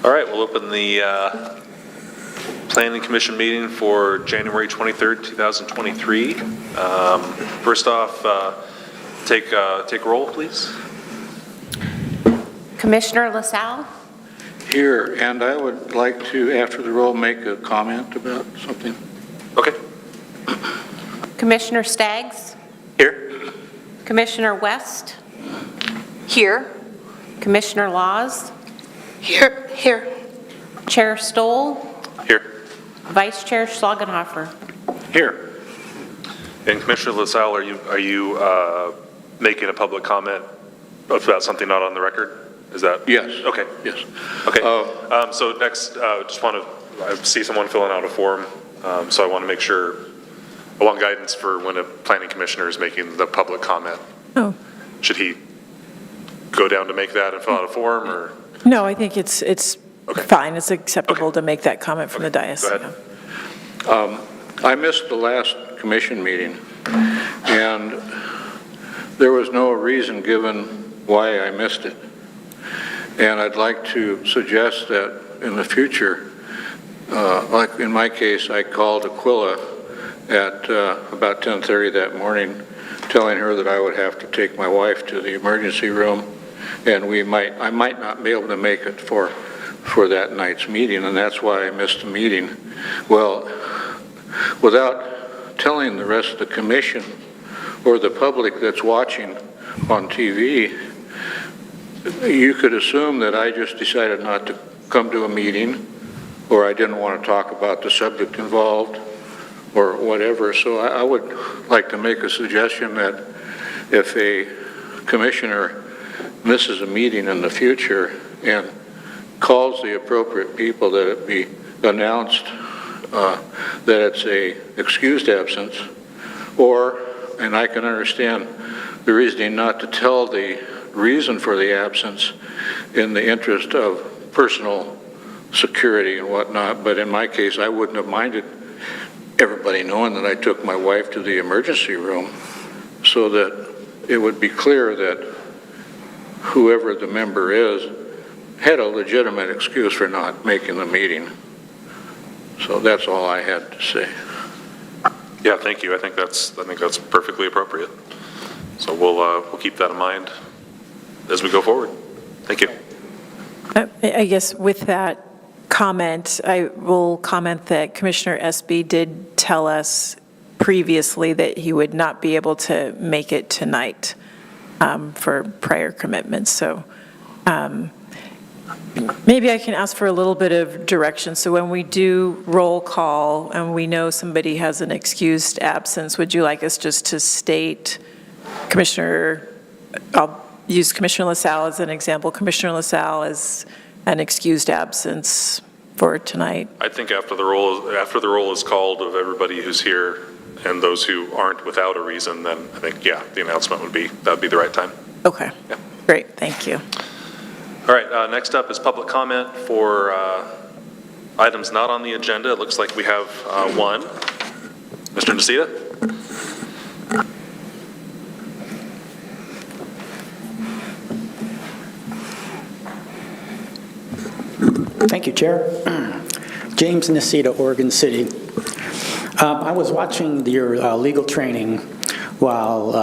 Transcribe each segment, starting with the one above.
All right, we'll open the Planning Commission meeting for January 23rd, 2023. First off, take roll, please. Commissioner LaSalle? Here, and I would like to, after the roll, make a comment about something. Okay. Commissioner Staggs? Here. Commissioner West? Here. Commissioner Laws? Here. Here. Chair Stoll? Here. Vice Chair Schlagenhofer? Here. And Commissioner LaSalle, are you making a public comment about something not on the record? Is that? Yes. Okay. Yes. Okay. So next, just want to, I see someone filling out a form, so I want to make sure, I want guidance for when a planning commissioner is making the public comment. Oh. Should he go down to make that and fill out a form, or? No, I think it's Okay. fine. It's acceptable Okay. to make that comment from the dais. Go ahead. I missed the last commission meeting, and there was no reason given why I missed it. And I'd like to suggest that in the future, like in my case, I called Aquila at about 10:30 that morning, telling her that I would have to take my wife to the emergency room, and I might not be able to make it for that night's meeting, and that's why I missed the meeting. Well, without telling the rest of the commission or the public that's watching on TV, you could assume that I just decided not to come to a meeting, or I didn't want to talk about the subject involved, or whatever. So I would like to make a suggestion that if a commissioner misses a meeting in the future and calls the appropriate people, that it be announced that it's a excused absence, or, and I can understand the reasoning not to tell the reason for the absence in the interest of personal security and whatnot, but in my case, I wouldn't have minded everybody knowing that I took my wife to the emergency room, so that it would be clear that whoever the member is had a legitimate excuse for not making the meeting. So that's all I had to say. Yeah, thank you. I think that's perfectly appropriate. So we'll keep that in mind as we go forward. Thank you. I guess with that comment, I will comment that Commissioner Espy did tell us previously that he would not be able to make it tonight for prior commitments. So maybe I can ask for a little bit of direction. So when we do roll call and we know somebody has an excused absence, would you like us just to state, I'll use Commissioner LaSalle as an example, Commissioner LaSalle is an excused absence for tonight? I think after the roll is called of everybody who's here and those who aren't without a reason, then I think, yeah, the announcement would be the right time. Okay, Yeah. Great, thank you. All right, next up is public comment for items not on the agenda. It looks like we have one. Mr. Nacita? Thank you, Chair. James Nacita, Oregon City. I was watching your legal training while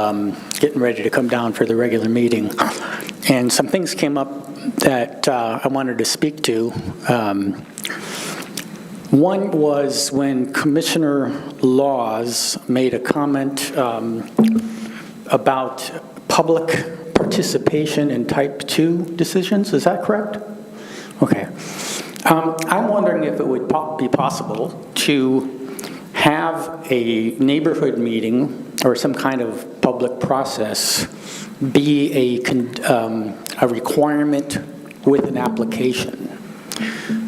getting ready to come down for the regular meeting, and some things came up that I wanted to speak to. One was when Commissioner Laws made a comment about public participation in Type 2 decisions. Is that correct? Okay. I'm wondering if it would be possible to have a neighborhood meeting or some kind of public process be a requirement with an application.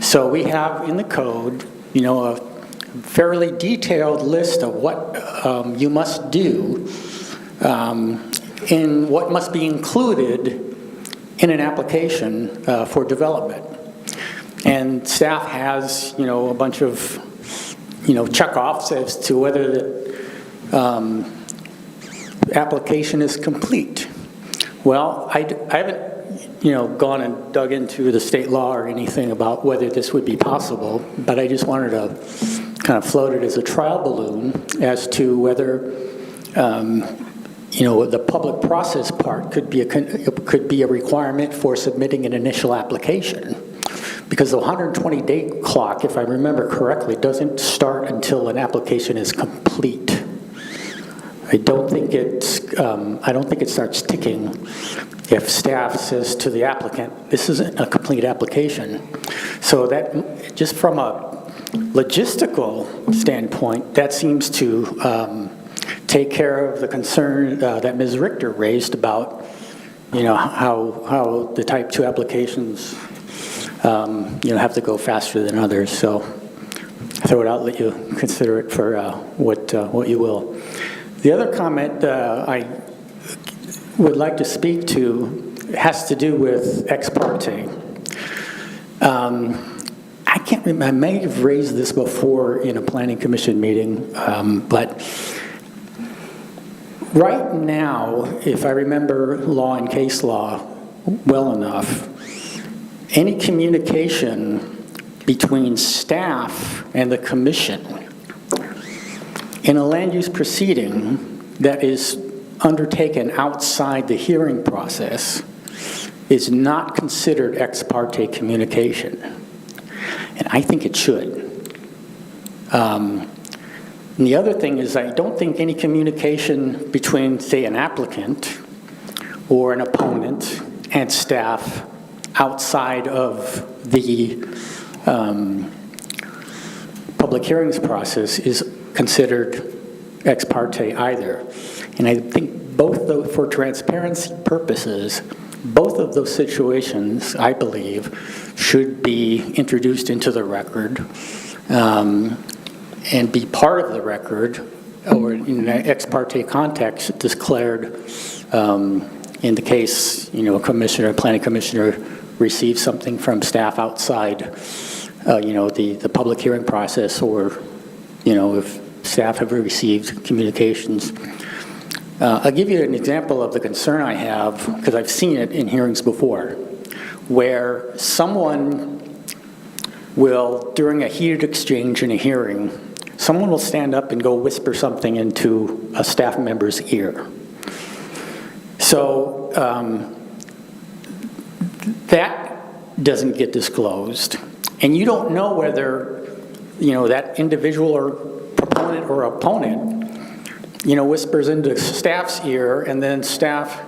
So we have in the code, a fairly detailed list of what you must do and what must be included in an application for development. And staff has, a bunch of, check-offs as to whether the application is complete. Well, I haven't, gone and dug into the state law or anything about whether this would be possible, but I just wanted to kind of float it as a trial balloon as to whether, the public process part could be a requirement for submitting an initial application. Because the 120-day clock, if I remember correctly, doesn't start until an application is complete. I don't think it starts ticking if staff says to the applicant, this isn't a complete application. So that, just from a logistical standpoint, that seems to take care of the concern that Ms. Richter raised about, how the type 2 applications, have to go faster than others. So I throw it out, let you consider it for what you will. The other comment I would like to speak to has to do with ex parte. I can't remember, I may have raised this before in a planning commission meeting, but right now, if I remember law and case law well enough, any communication between staff and the commission in a land use proceeding that is undertaken outside the hearing process is not considered ex parte communication. And I think it should. And the other thing is I don't think any communication between, say, an applicant or an opponent and staff outside of the public hearings process is considered ex parte either. And I think for transparency purposes, both of those situations, I believe, should be introduced into the record and be part of the record, or in an ex parte context, declared in the case, a planning commissioner receives something from staff outside, the public hearing process, or, if staff have received communications. I'll give you an example of the concern I have, because I've seen it in hearings before, where someone will, during a heated exchange in a hearing, someone will stand up and go whisper something into a staff member's ear. So that doesn't get disclosed. And you don't know whether, that individual or proponent or opponent, whispers into staff's ear, and then staff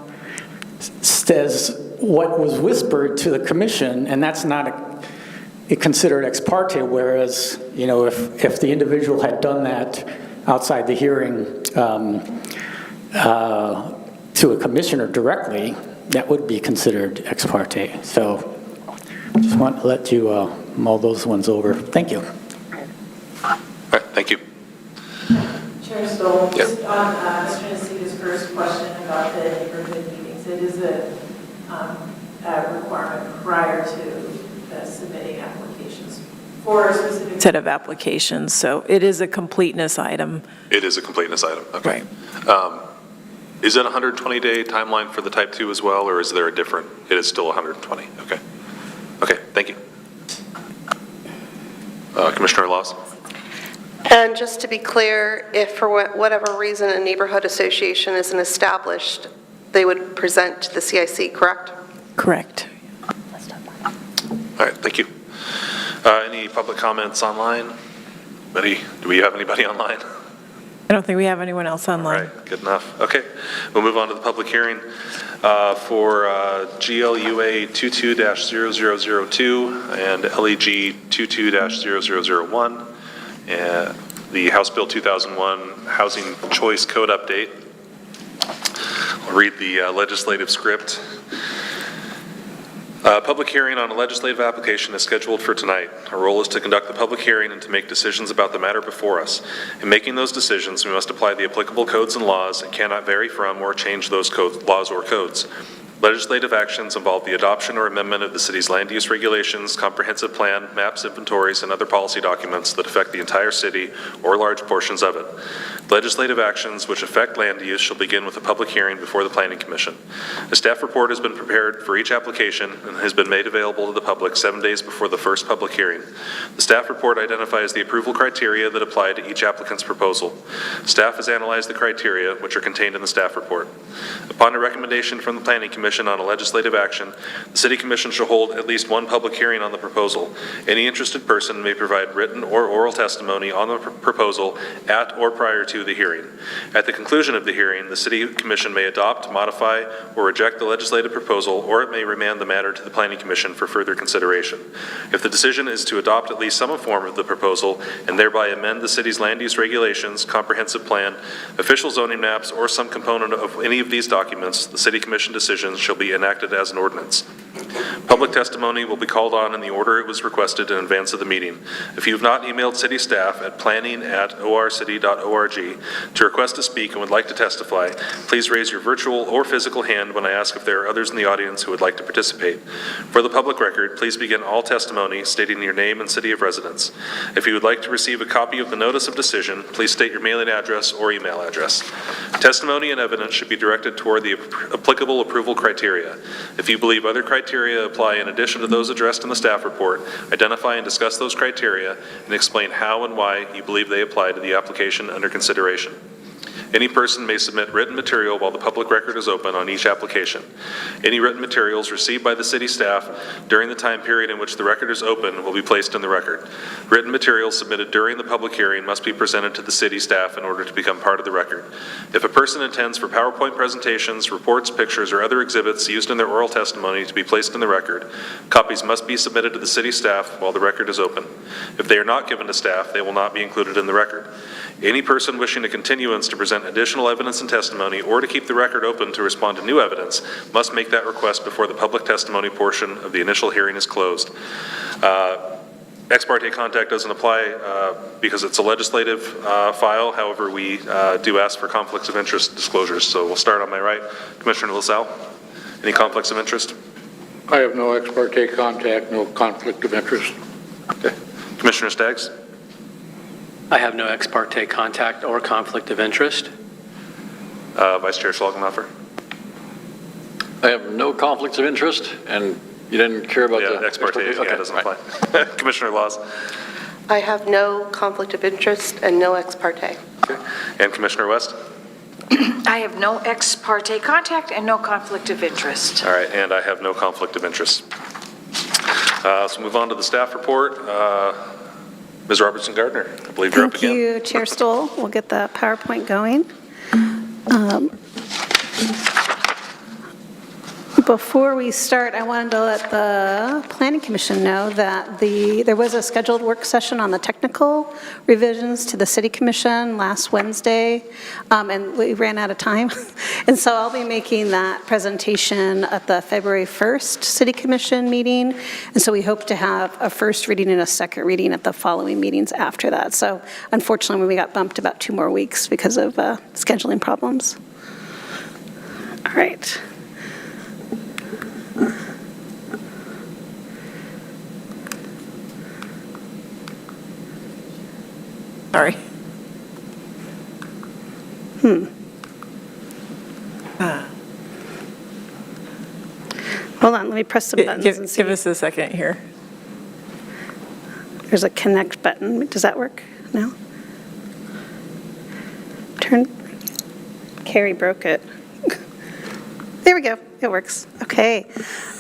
says what was whispered to the commission, and that's not considered ex parte, whereas, if the individual had done that outside the hearing to a commissioner directly, that would be considered ex parte. So just want to let you mull those ones over. Thank you. All right, thank you. Chair Stoll, Yeah. just on Mr. Nacita's first question about the neighborhood meetings, it is a requirement prior to submitting applications for a specific set of applications, so it is a completeness item. It is a completeness item, okay. Right. Is it a 120-day timeline for the type 2 as well, or is there a different, it is still 120, okay. Okay, thank you. Commissioner Laws? And just to be clear, if for whatever reason a neighborhood association isn't established, they would present to the CIC, correct? Correct. All right, thank you. Any public comments online? Do we have anybody online? I don't think we have anyone else online. All right, good enough. Okay, we'll move on to the public hearing for GLUA 22-0002 and LEG 22-0001, and the House Bill 2001 Housing Choice Code Update. I'll read the legislative script. Public hearing on a legislative application is scheduled for tonight. Our role is to conduct the public hearing and to make decisions about the matter before us. In making those decisions, we must apply the applicable codes and laws and cannot vary from or change those laws or codes. Legislative actions involve the adoption or amendment of the city's land use regulations, comprehensive plan, maps, inventories, and other policy documents that affect the entire city or large portions of it. Legislative actions which affect land use shall begin with a public hearing before the Planning Commission. A staff report has been prepared for each application and has been made available to the public 7 days before the first public hearing. The staff report identifies the approval criteria that apply to each applicant's proposal. Staff has analyzed the criteria which are contained in the staff report. Upon a recommendation from the Planning Commission on a legislative action, the City Commission shall hold at least one public hearing on the proposal. Any interested person may provide written or oral testimony on the proposal at or prior to the hearing. At the conclusion of the hearing, the City Commission may adopt, modify, or reject the legislative proposal, or it may remand the matter to the Planning Commission for further consideration. If the decision is to adopt at least some form of the proposal and thereby amend the city's land use regulations, comprehensive plan, official zoning maps, or some component of any of these documents, the City Commission decisions shall be enacted as an ordinance. Public testimony will be called on in the order it was requested in advance of the meeting. If you have not emailed city staff at planning@orcity.org to request to speak and would like to testify, please raise your virtual or physical hand when I ask if there are others in the audience who would like to participate. For the public record, please begin all testimony stating your name and city of residence. If you would like to receive a copy of the notice of decision, please state your mailing address or email address. Testimony and evidence should be directed toward the applicable approval criteria. If you believe other criteria apply in addition to those addressed in the staff report, identify and discuss those criteria and explain how and why you believe they apply to the application under consideration. Any person may submit written material while the public record is open on each application. Any written materials received by the city staff during the time period in which the record is open will be placed in the record. Written materials submitted during the public hearing must be presented to the city staff in order to become part of the record. If a person intends for PowerPoint presentations, reports, pictures, or other exhibits used in their oral testimony to be placed in the record, copies must be submitted to the city staff while the record is open. If they are not given to staff, they will not be included in the record. Any person wishing a continuance to present additional evidence and testimony or to keep the record open to respond to new evidence must make that request before the public testimony portion of the initial hearing is closed. Ex parte contact doesn't apply because it's a legislative file. However, we do ask for conflicts of interest disclosures. So we'll start on my right. Commissioner LaSalle, any conflicts of interest? I have no ex parte contact, no conflict of interest. Okay. Commissioner Staggs? I have no ex parte contact or conflict of interest. Vice Chair Schlagenhofer? I have no conflicts of interest, and you didn't care about the ex parte, Okay, doesn't right. apply. Commissioner Laws? I have no conflict of interest and no ex parte. Okay. And Commissioner West? I have no ex parte contact and no conflict of interest. All right, and I have no conflict of interest. So move on to the staff report. Ms. Robertson-Gardner, I believe you're up again. Thank you, Chair Stoll. We'll get the PowerPoint going. Before we start, I wanted to let the Planning Commission know that there was a scheduled work session on the technical revisions to the City Commission last Wednesday, and we ran out of time. And so I'll be making that presentation at the February 1st City Commission meeting. And so we hope to have a first reading and a second reading at the following meetings after that. So unfortunately, we got bumped about 2 more weeks because of scheduling problems. All right. Sorry. Hold on, let me press some buttons and see. Give us a second here. There's a connect button. Does that work? No? Carrie broke it. There we go. It works. Okay.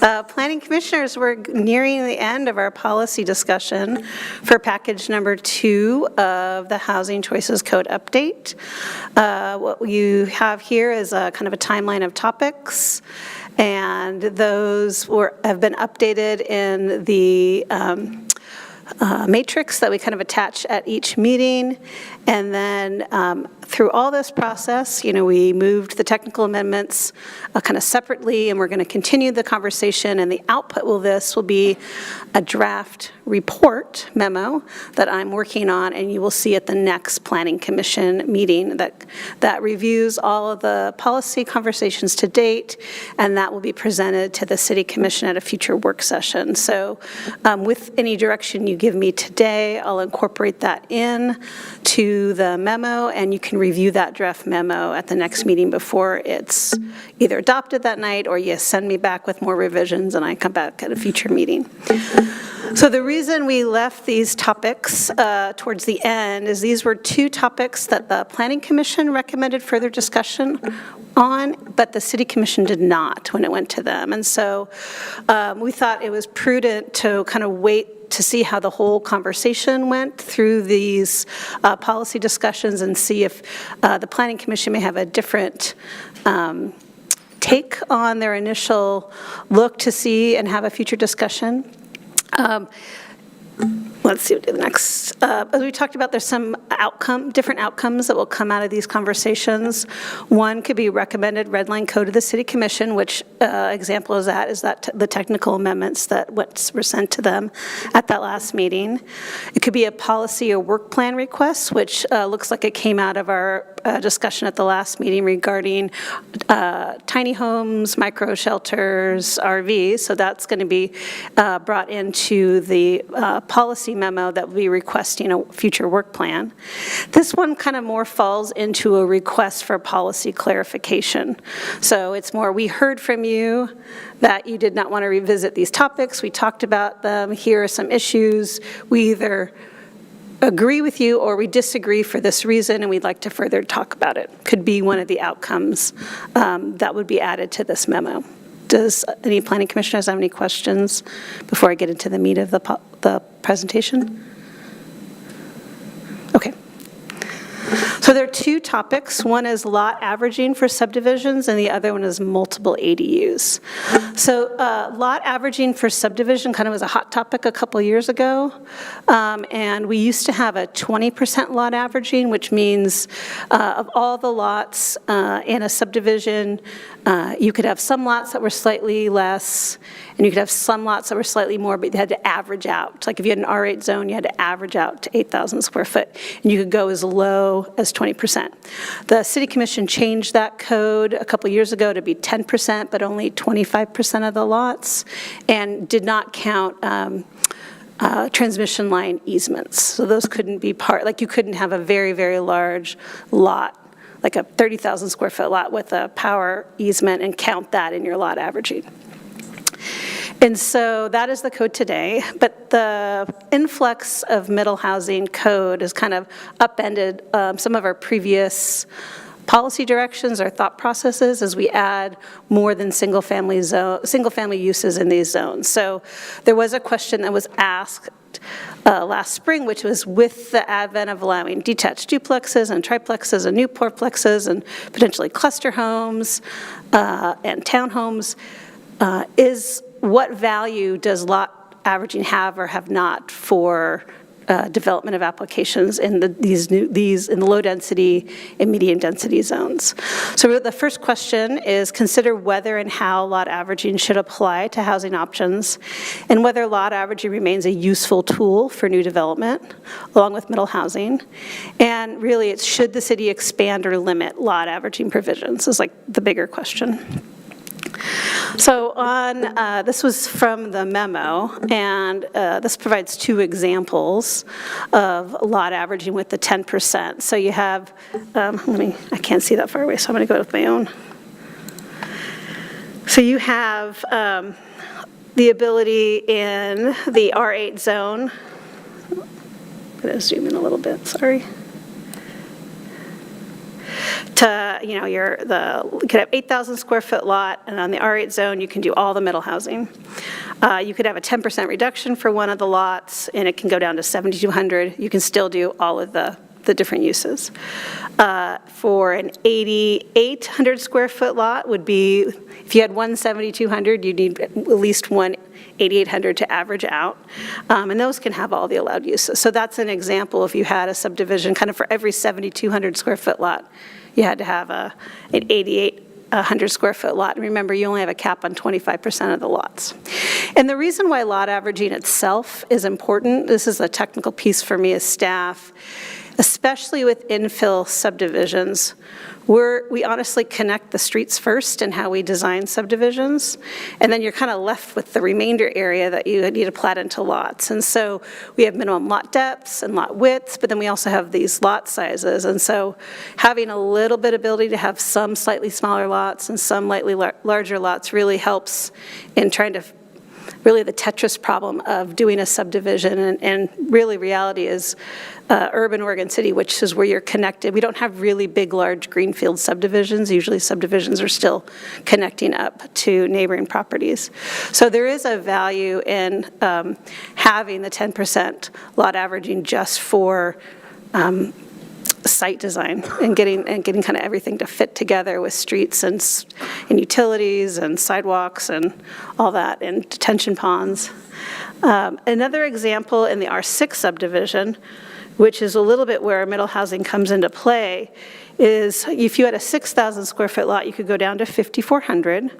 Planning Commissioners, we're nearing the end of our policy discussion for package number 2 of the Housing Choices Code update. What you have here is a kind of a timeline of topics, and those have been updated in the matrix that we kind of attach at each meeting. And then through all this process, we moved the technical amendments kind of separately, and we're going to continue the conversation, and the output of this will be a draft report memo that I'm working on, and you will see at the next Planning Commission meeting that reviews all of the policy conversations to date, and that will be presented to the City Commission at a future work session. So with any direction you give me today, I'll incorporate that in to the memo, and you can review that draft memo at the next meeting before it's either adopted that night or you send me back with more revisions and I come back at a future meeting. So the reason we left these topics towards the end is these were two topics that the Planning Commission recommended further discussion on, but the City Commission did not when it went to them. And so we thought it was prudent to kind of wait to see how the whole conversation went through these policy discussions and see if the Planning Commission may have a different take on their initial look to see and have a future discussion. Let's see what the next. As we talked about, there's some different outcomes that will come out of these conversations. One could be recommended red line code of the City Commission, which example is that the technical amendments that were sent to them at that last meeting. It could be a policy or work plan request, which looks like it came out of our discussion at the last meeting regarding tiny homes, micro shelters, RVs. So that's going to be brought into the policy memo that we'll be requesting a future work plan. This one kind of more falls into a request for policy clarification. So it's more, we heard from you that you did not want to revisit these topics. We talked about them. Here are some issues. We either agree with you or we disagree for this reason and we'd like to further talk about it. Could be one of the outcomes that would be added to this memo. Does any planning commissioners have any questions before I get into the meat of the presentation? Okay. So there are two topics. One is lot averaging for subdivisions, and the other one is multiple ADUs. So lot averaging for subdivision kind of was a hot topic a couple years ago, and we used to have a 20% lot averaging, which means of all the lots in a subdivision, you could have some lots that were slightly less, and you could have some lots that were slightly more, but you had to average out. Like if you had an R8 zone, you had to average out to 8,000 square foot, and you could go as low as 20%. The City Commission changed that code a couple years ago to be 10%, but only 25% of the lots, and did not count transmission line easements. So those couldn't be like you couldn't have a very, very large lot, like a 30,000 square foot lot with a power easement and count that in your lot averaging. And so that is the code today, but the influx of middle housing code has kind of upended some of our previous policy directions or thought processes as we add more than single-family uses in these zones. So there was a question that was asked last spring, which was with the advent of allowing detached duplexes and triplexes and new fourplexes and potentially cluster homes and townhomes, what value does lot averaging have or have not for development of applications in in the low density and medium density zones? So the first question is consider whether and how lot averaging should apply to housing options and whether lot averaging remains a useful tool for new development along with middle housing. And really it's should the city expand or limit lot averaging provisions is like the bigger question. So this was from the memo, and this provides two examples of lot averaging with the 10%. So you have, I can't see that far away, so I'm going to go with my own. So you have the ability in the R8 zone. I'm going to zoom in a little bit, sorry. To, you could have 8,000 square foot lot, and on the R8 zone, you can do all the middle housing. You could have a 10% reduction for one of the lots, and it can go down to 7,200. You can still do all of the the different uses. For an 8,800 square foot lot would be, if you had one 7,200, you'd need at least one 8,800 to average out. And those can have all the allowed uses. So that's an example. If you had a subdivision, kind of for every 7,200 square foot lot, you had to have an 8,800 square foot lot. And remember, you only have a cap on 25% of the lots. And the reason why lot averaging itself is important, this is a technical piece for me as staff, especially with infill subdivisions, we honestly connect the streets first in how we design subdivisions, and then you're kind of left with the remainder area that you need to plat into lots. And so we have minimum lot depths and lot widths, but then we also have these lot sizes. And so having a little bit of ability to have some slightly smaller lots and some slightly larger lots really helps in trying to really the Tetris problem of doing a subdivision, and really reality is urban Oregon City, which is where you're connected. We don't have really big, large greenfield subdivisions. Usually subdivisions are still connecting up to neighboring properties. So there is a value in having the 10% lot averaging just for site design and getting kind of everything to fit together with streets and utilities and sidewalks and all that, and detention ponds. Another example in the R6 subdivision, which is a little bit where middle housing comes into play, is if you had a 6,000 square foot lot, you could go down to 5,400.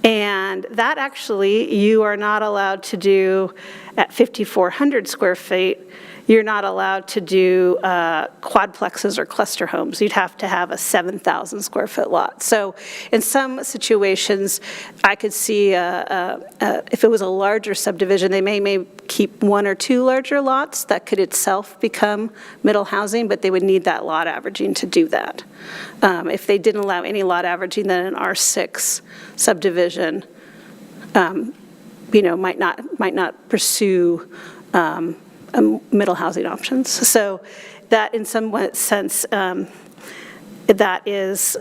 And that actually you are not allowed to do at 5,400 square feet. You're not allowed to do quadplexes or cluster homes. You'd have to have a 7,000 square foot lot. So in some situations, I could see if it was a larger subdivision, they may keep one or two larger lots that could itself become middle housing, but they would need that lot averaging to do that. If they didn't allow any lot averaging, then an R6 subdivision, might not pursue middle housing options. So that in some sense, that is,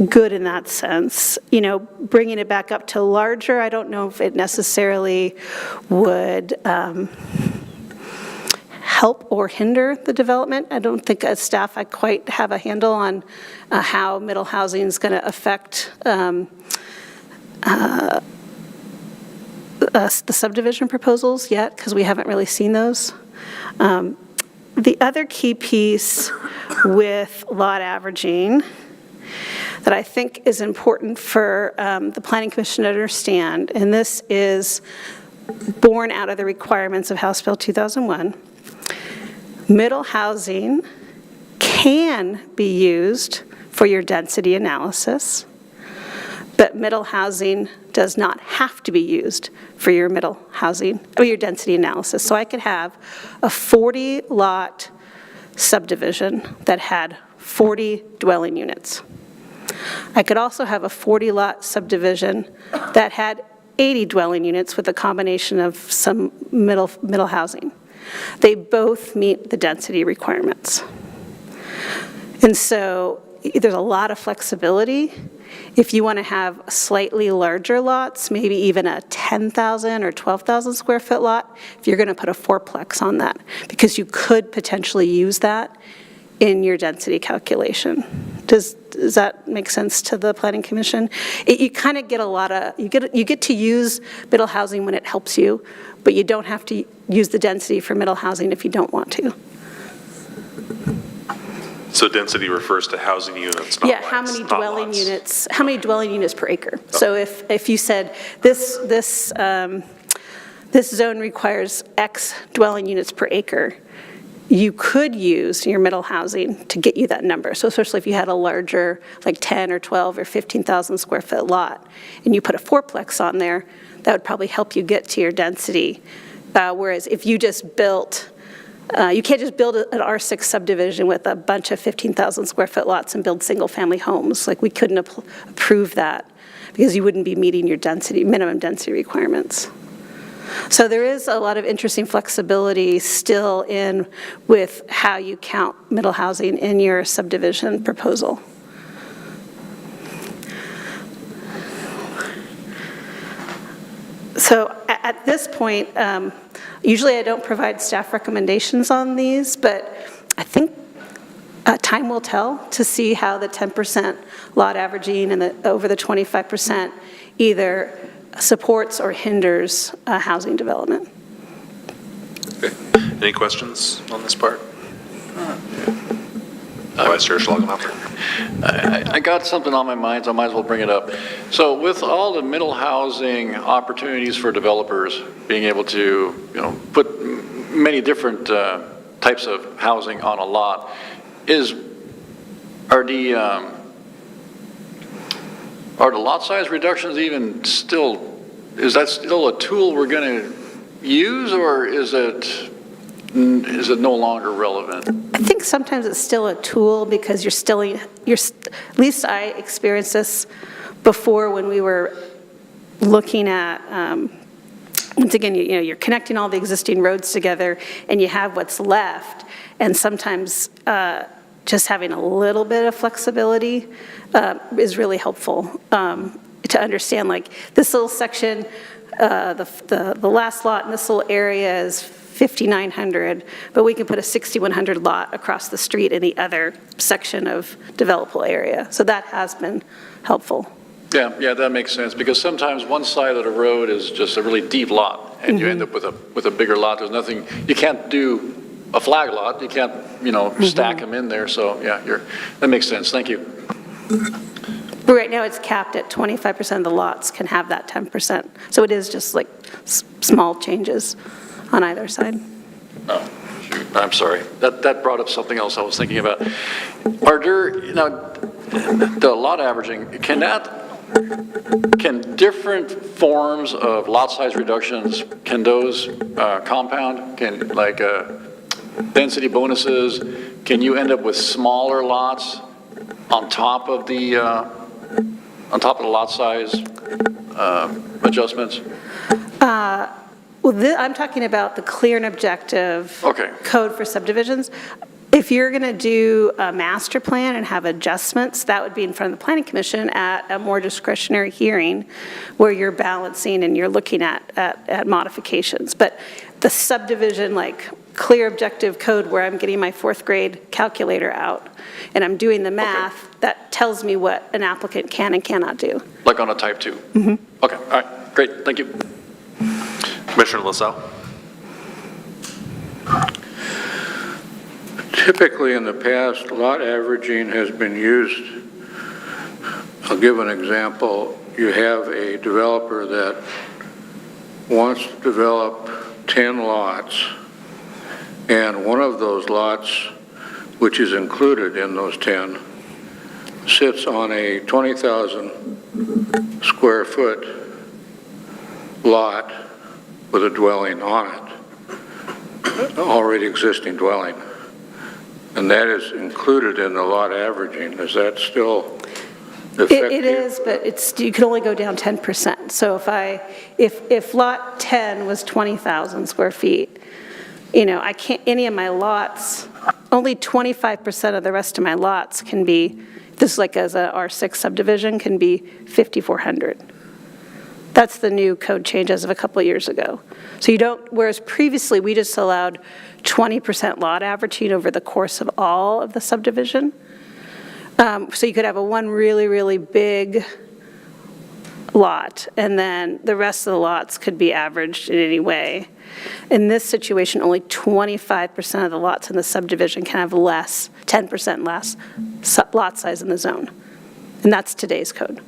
good in that sense. Bringing it back up to larger, I don't know if it necessarily would help or hinder the development. I don't think as staff I quite have a handle on how middle housing is going to affect the subdivision proposals yet, because we haven't really seen those. The other key piece with lot averaging that I think is important for the Planning Commission to understand, and this is born out of the requirements of House Bill 2001, middle housing can be used for your density analysis, but middle housing does not have to be used for your middle housing or your density analysis. So I could have a 40-lot subdivision that had 40 dwelling units. I could also have a 40-lot subdivision that had 80 dwelling units with a combination of some middle housing. They both meet the density requirements. And so there's a lot of flexibility. If you want to have slightly larger lots, maybe even a 10,000 or 12,000 square foot lot, if you're going to put a fourplex on that, because you could potentially use that in your density calculation. Does that make sense to the Planning Commission? You kind of get a lot of, you get to use middle housing when it helps you, but you don't have to use the density for middle housing if you don't want to. So density refers to housing units, not lots, how many not dwelling lots. units? How many dwelling units per acre? Okay. So if you said this zone requires X dwelling units per acre, you could use your middle housing to get you that number. So especially if you had a larger, like 10 or 12 or 15,000 square foot lot, and you put a fourplex on there, that would probably help you get to your density. Whereas if you just built, you can't just build an R6 subdivision with a bunch of 15,000 square foot lots and build single family homes. Like we couldn't approve that because you wouldn't be meeting your density, minimum density requirements. So there is a lot of interesting flexibility still in with how you count middle housing in your subdivision proposal. So At this point, usually I don't provide staff recommendations on these, but I think time will tell to see how the 10% lot averaging and over the 25% either supports or hinders housing development. Okay. Any questions on this part? Vice Chair Schlagenhofer. I got something on my mind, so I might as well bring it up. So with all the middle housing opportunities for developers being able to, put many different types of housing on a lot, are the lot size reductions even still, is that still a tool we're going to use, or is it no longer relevant? I think sometimes it's still a tool because at least I experienced this before when we were looking at, once again, you're connecting all the existing roads together and you have what's left, and sometimes just having a little bit of flexibility is really helpful to understand, like this little section, the last lot in this little area is 5,900, but we can put a 6,100 lot across the street in the other section of developable area. So that has been helpful. Yeah, that makes sense, because sometimes one side of the road is just a really deep lot, and you end up with a bigger lot. There's nothing, you can't do a flag lot, you can't, stack them in there, so yeah, that makes sense. Thank you. But right now it's capped at 25% of the lots can have that 10%. So it is just like small changes on either side. Oh, shoot, I'm sorry. That brought up something else I was thinking about. Are there, the lot averaging, can different forms of lot size reductions, can those compound? Can, like density bonuses, can you end up with smaller lots on top of the lot size adjustments? Well, I'm talking about the clear and objective code for subdivisions. If you're going to do a master plan and have adjustments, that would be in front of the Planning Commission at a more discretionary hearing where you're balancing and you're looking at modifications. But the subdivision, like clear objective code where I'm getting my 4th grade calculator out and I'm doing the math, that tells me what an applicant can and cannot do. Like on a type 2? Mm-hmm. Okay, all right, great, thank you. Commissioner LaSalle. Typically in the past, lot averaging has been used. I'll give an example. You have a developer that wants to develop 10 lots, and one of those lots, which is included in those 10, sits on a 20,000 square foot lot with a dwelling on it, already existing dwelling. And that is included in the lot averaging. Is that still effective? It is, but you can only go down 10%. So if lot 10 was 20,000 square feet, I can't, any of my lots, only 25% of the rest of my lots can be, this is like as a R6 subdivision, can be 5,400. That's the new code change as of a couple of years ago. So you don't, whereas previously we just allowed 20% lot averaging over the course of all of the subdivision. So you could have one really, really big lot, and then the rest of the lots could be averaged in any way. In this situation, only 25% of the lots in the subdivision can have 10% less lot size in the zone. And that's today's code.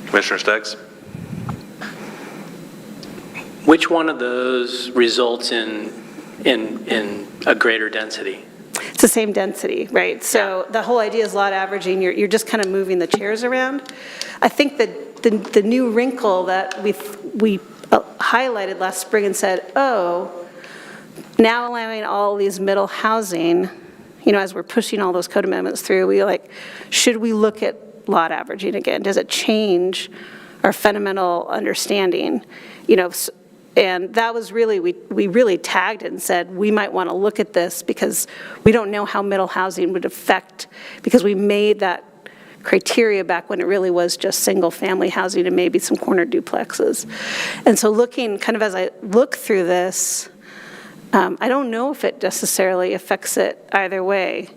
Commissioner Staggs. Which one of those results in a greater density? It's the same density, right? So the whole idea is lot averaging. You're just kind of moving the chairs around. I think that the new wrinkle that we highlighted last spring and said, oh, now allowing all these middle housing, as we're pushing all those code amendments through, should we look at lot averaging again? Does it change our fundamental understanding? And that was really, we really tagged it and said, we might want to look at this because we don't know how middle housing would affect, because we made that criteria back when it really was just single-family housing and maybe some corner duplexes. And so looking, kind of as I look through this, I don't know if it necessarily affects it either way.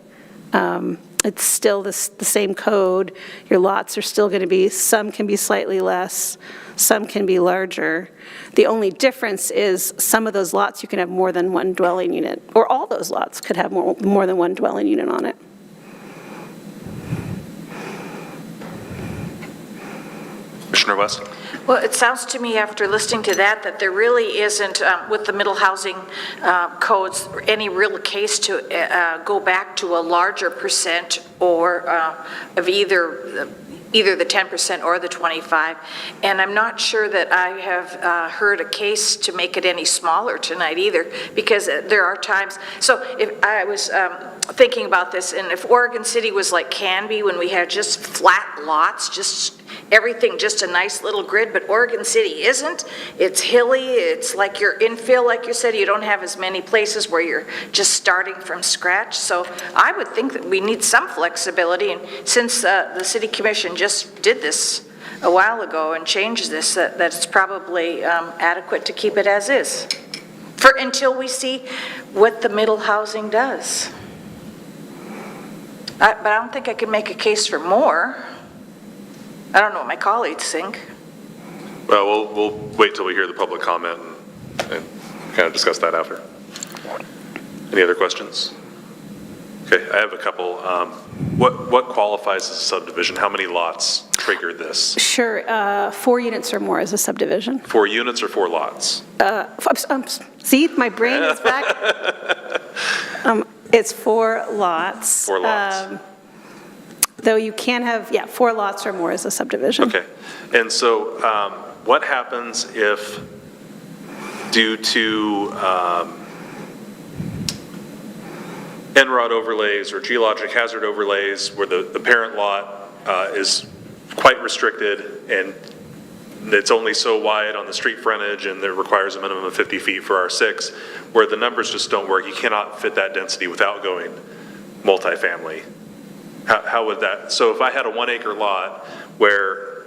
It's still the same code. Your lots are still going to be, some can be slightly less, some can be larger. The only difference is some of those lots you can have more than one dwelling unit, or all those lots could have more than one dwelling unit on it. Commissioner West? Well, it sounds to me after listening to that there really isn't, with the middle housing codes, any real case to go back to a larger percent or of either the 10% or the 25. And I'm not sure that I have heard a case to make it any smaller tonight either, because there are times, so if I was thinking about this, and if Oregon City was like Canby, when we had just flat lots, just everything, just a nice little grid, but Oregon City isn't. It's hilly, it's like your infill, like you said, you don't have as many places where you're just starting from scratch. So I would think that we need some flexibility, and since the City Commission just did this a while ago and changed this, that it's probably adequate to keep it as is, until we see what the middle housing does. But I don't think I can make a case for more. I don't know what my colleagues think. Well, we'll wait till we hear the public comment and kind of discuss that after. Any other questions? Okay, I have a couple. What qualifies as a subdivision? How many lots triggered this? Sure, 4 units or more is a subdivision. 4 units or 4 lots? See, my brain is back. It's 4 lots. 4 lots. Though you can have, 4 lots or more is a subdivision. Okay, and so what happens if, due to NROD overlays or geologic hazard overlays, where the parent lot is quite restricted and it's only so wide on the street frontage and it requires a minimum of 50 feet for R6, where the numbers just don't work, you cannot fit that density without going multifamily. How would that, so if I had a 1 acre lot where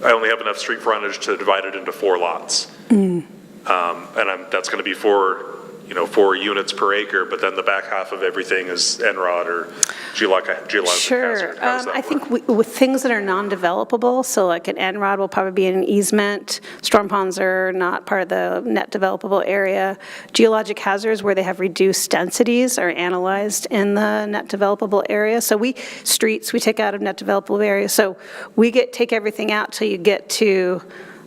I only have enough street frontage to divide it into 4 lots, and that's going to be 4 units per acre, but then the back half of everything is NROD or geologic Sure. hazard. How does that I think with things that are non-developable, so like an NROD will probably be an easement, storm ponds are not part of the net developable area. Geologic hazards where they have reduced densities are analyzed in the net developable area. So we take out of net developable area. So we take everything out till you get to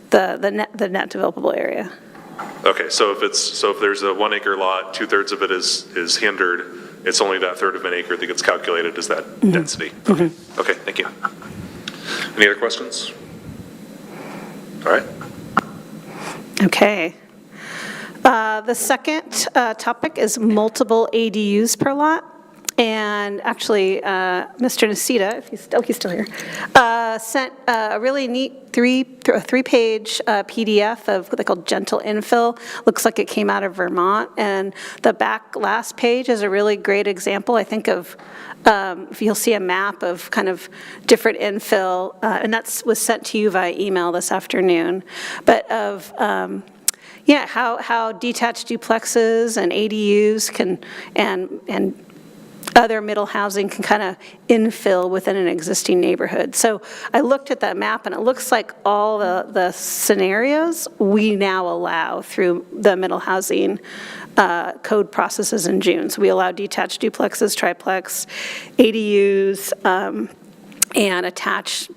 the net developable area. Okay, so if there's a 1 acre lot, 2/3 of it is hindered, it's only that third of an acre that gets calculated as that density. Okay. Okay, thank you. Any other questions? All right. Okay. The second topic is multiple ADUs per lot. And actually, Mr. Nacita, if he's still here, sent a really neat three-page PDF of what they call gentle infill. Looks like it came out of Vermont. And the last page is a really great example, I think, of if you'll see a map of kind of different infill, and that was sent to you via email this afternoon, but of how detached duplexes and ADUs can and other middle housing can kind of infill within an existing neighborhood. So I looked at that map, and it looks like all the scenarios we now allow through the middle housing code processes in June. So we allow detached duplexes, triplex, ADUs, and attached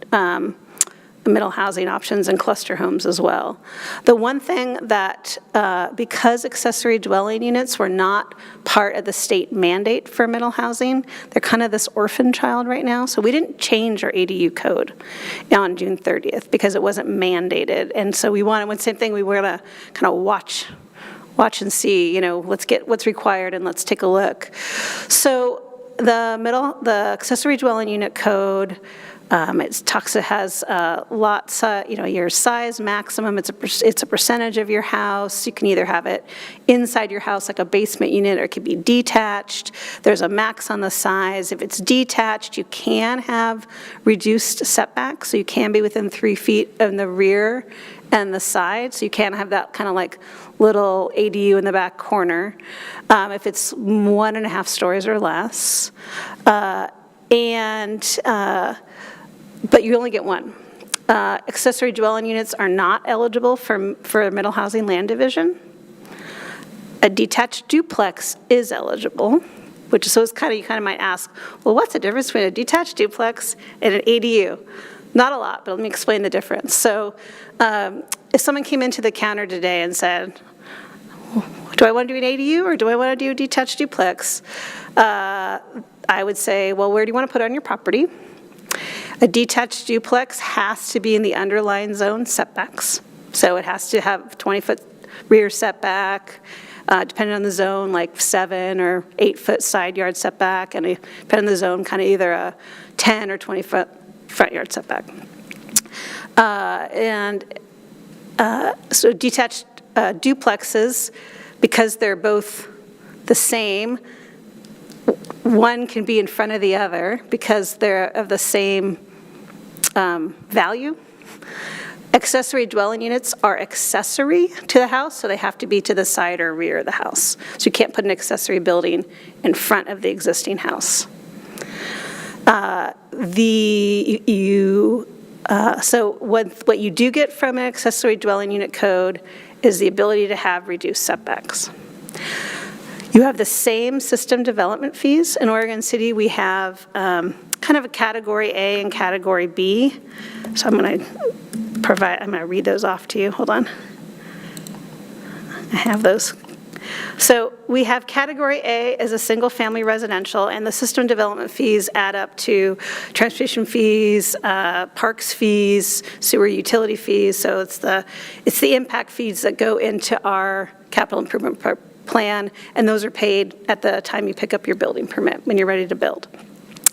middle housing options and cluster homes as well. The one thing that, because accessory dwelling units were not part of the state mandate for middle housing, they're kind of this orphan child right now. So we didn't change our ADU code on June 30th because it wasn't mandated. And so we same thing, we were going to kind of watch and see, let's get what's required and let's take a look. So the accessory dwelling unit code It has lots, your size maximum, it's a percentage of your house. You can either have it inside your house like a basement unit, or it could be detached. There's a max on the size. If it's detached, you can have reduced setbacks, so you can be within 3 feet in the rear and the side, so you can't have that kind of like little ADU in the back corner if it's 1.5 stories or less. But you only get one. Accessory dwelling units are not eligible for middle housing land division. A detached duplex is eligible, so it's you kind of might ask, well, what's the difference between a detached duplex and an ADU? Not a lot, but let me explain the difference. So if someone came into the counter today and said, do I want to do an ADU or do I want to do a detached duplex? I would say, well, where do you want to put it on your property? A detached duplex has to be in the underlying zone setbacks. So it has to have 20-foot rear setback, depending on the zone, like 7 or 8-foot side yard setback, and depending on the zone, kind of either a 10 or 20-foot front yard setback. So detached duplexes, because they're both the same, one can be in front of the other because they're of the same value. Accessory dwelling units are accessory to the house, so they have to be to the side or rear of the house. So you can't put an accessory building in front of the existing house. So what you do get from an accessory dwelling unit code is the ability to have reduced setbacks. You have the same system development fees. In Oregon City, we have kind of a category A and category B. So I'm going to read those off to you. Hold on. I have those. So we have category A as a single family residential, and the system development fees add up to transportation fees, parks fees, sewer utility fees. So it's the impact fees that go into our capital improvement plan, and those are paid at the time you pick up your building permit when you're ready to build.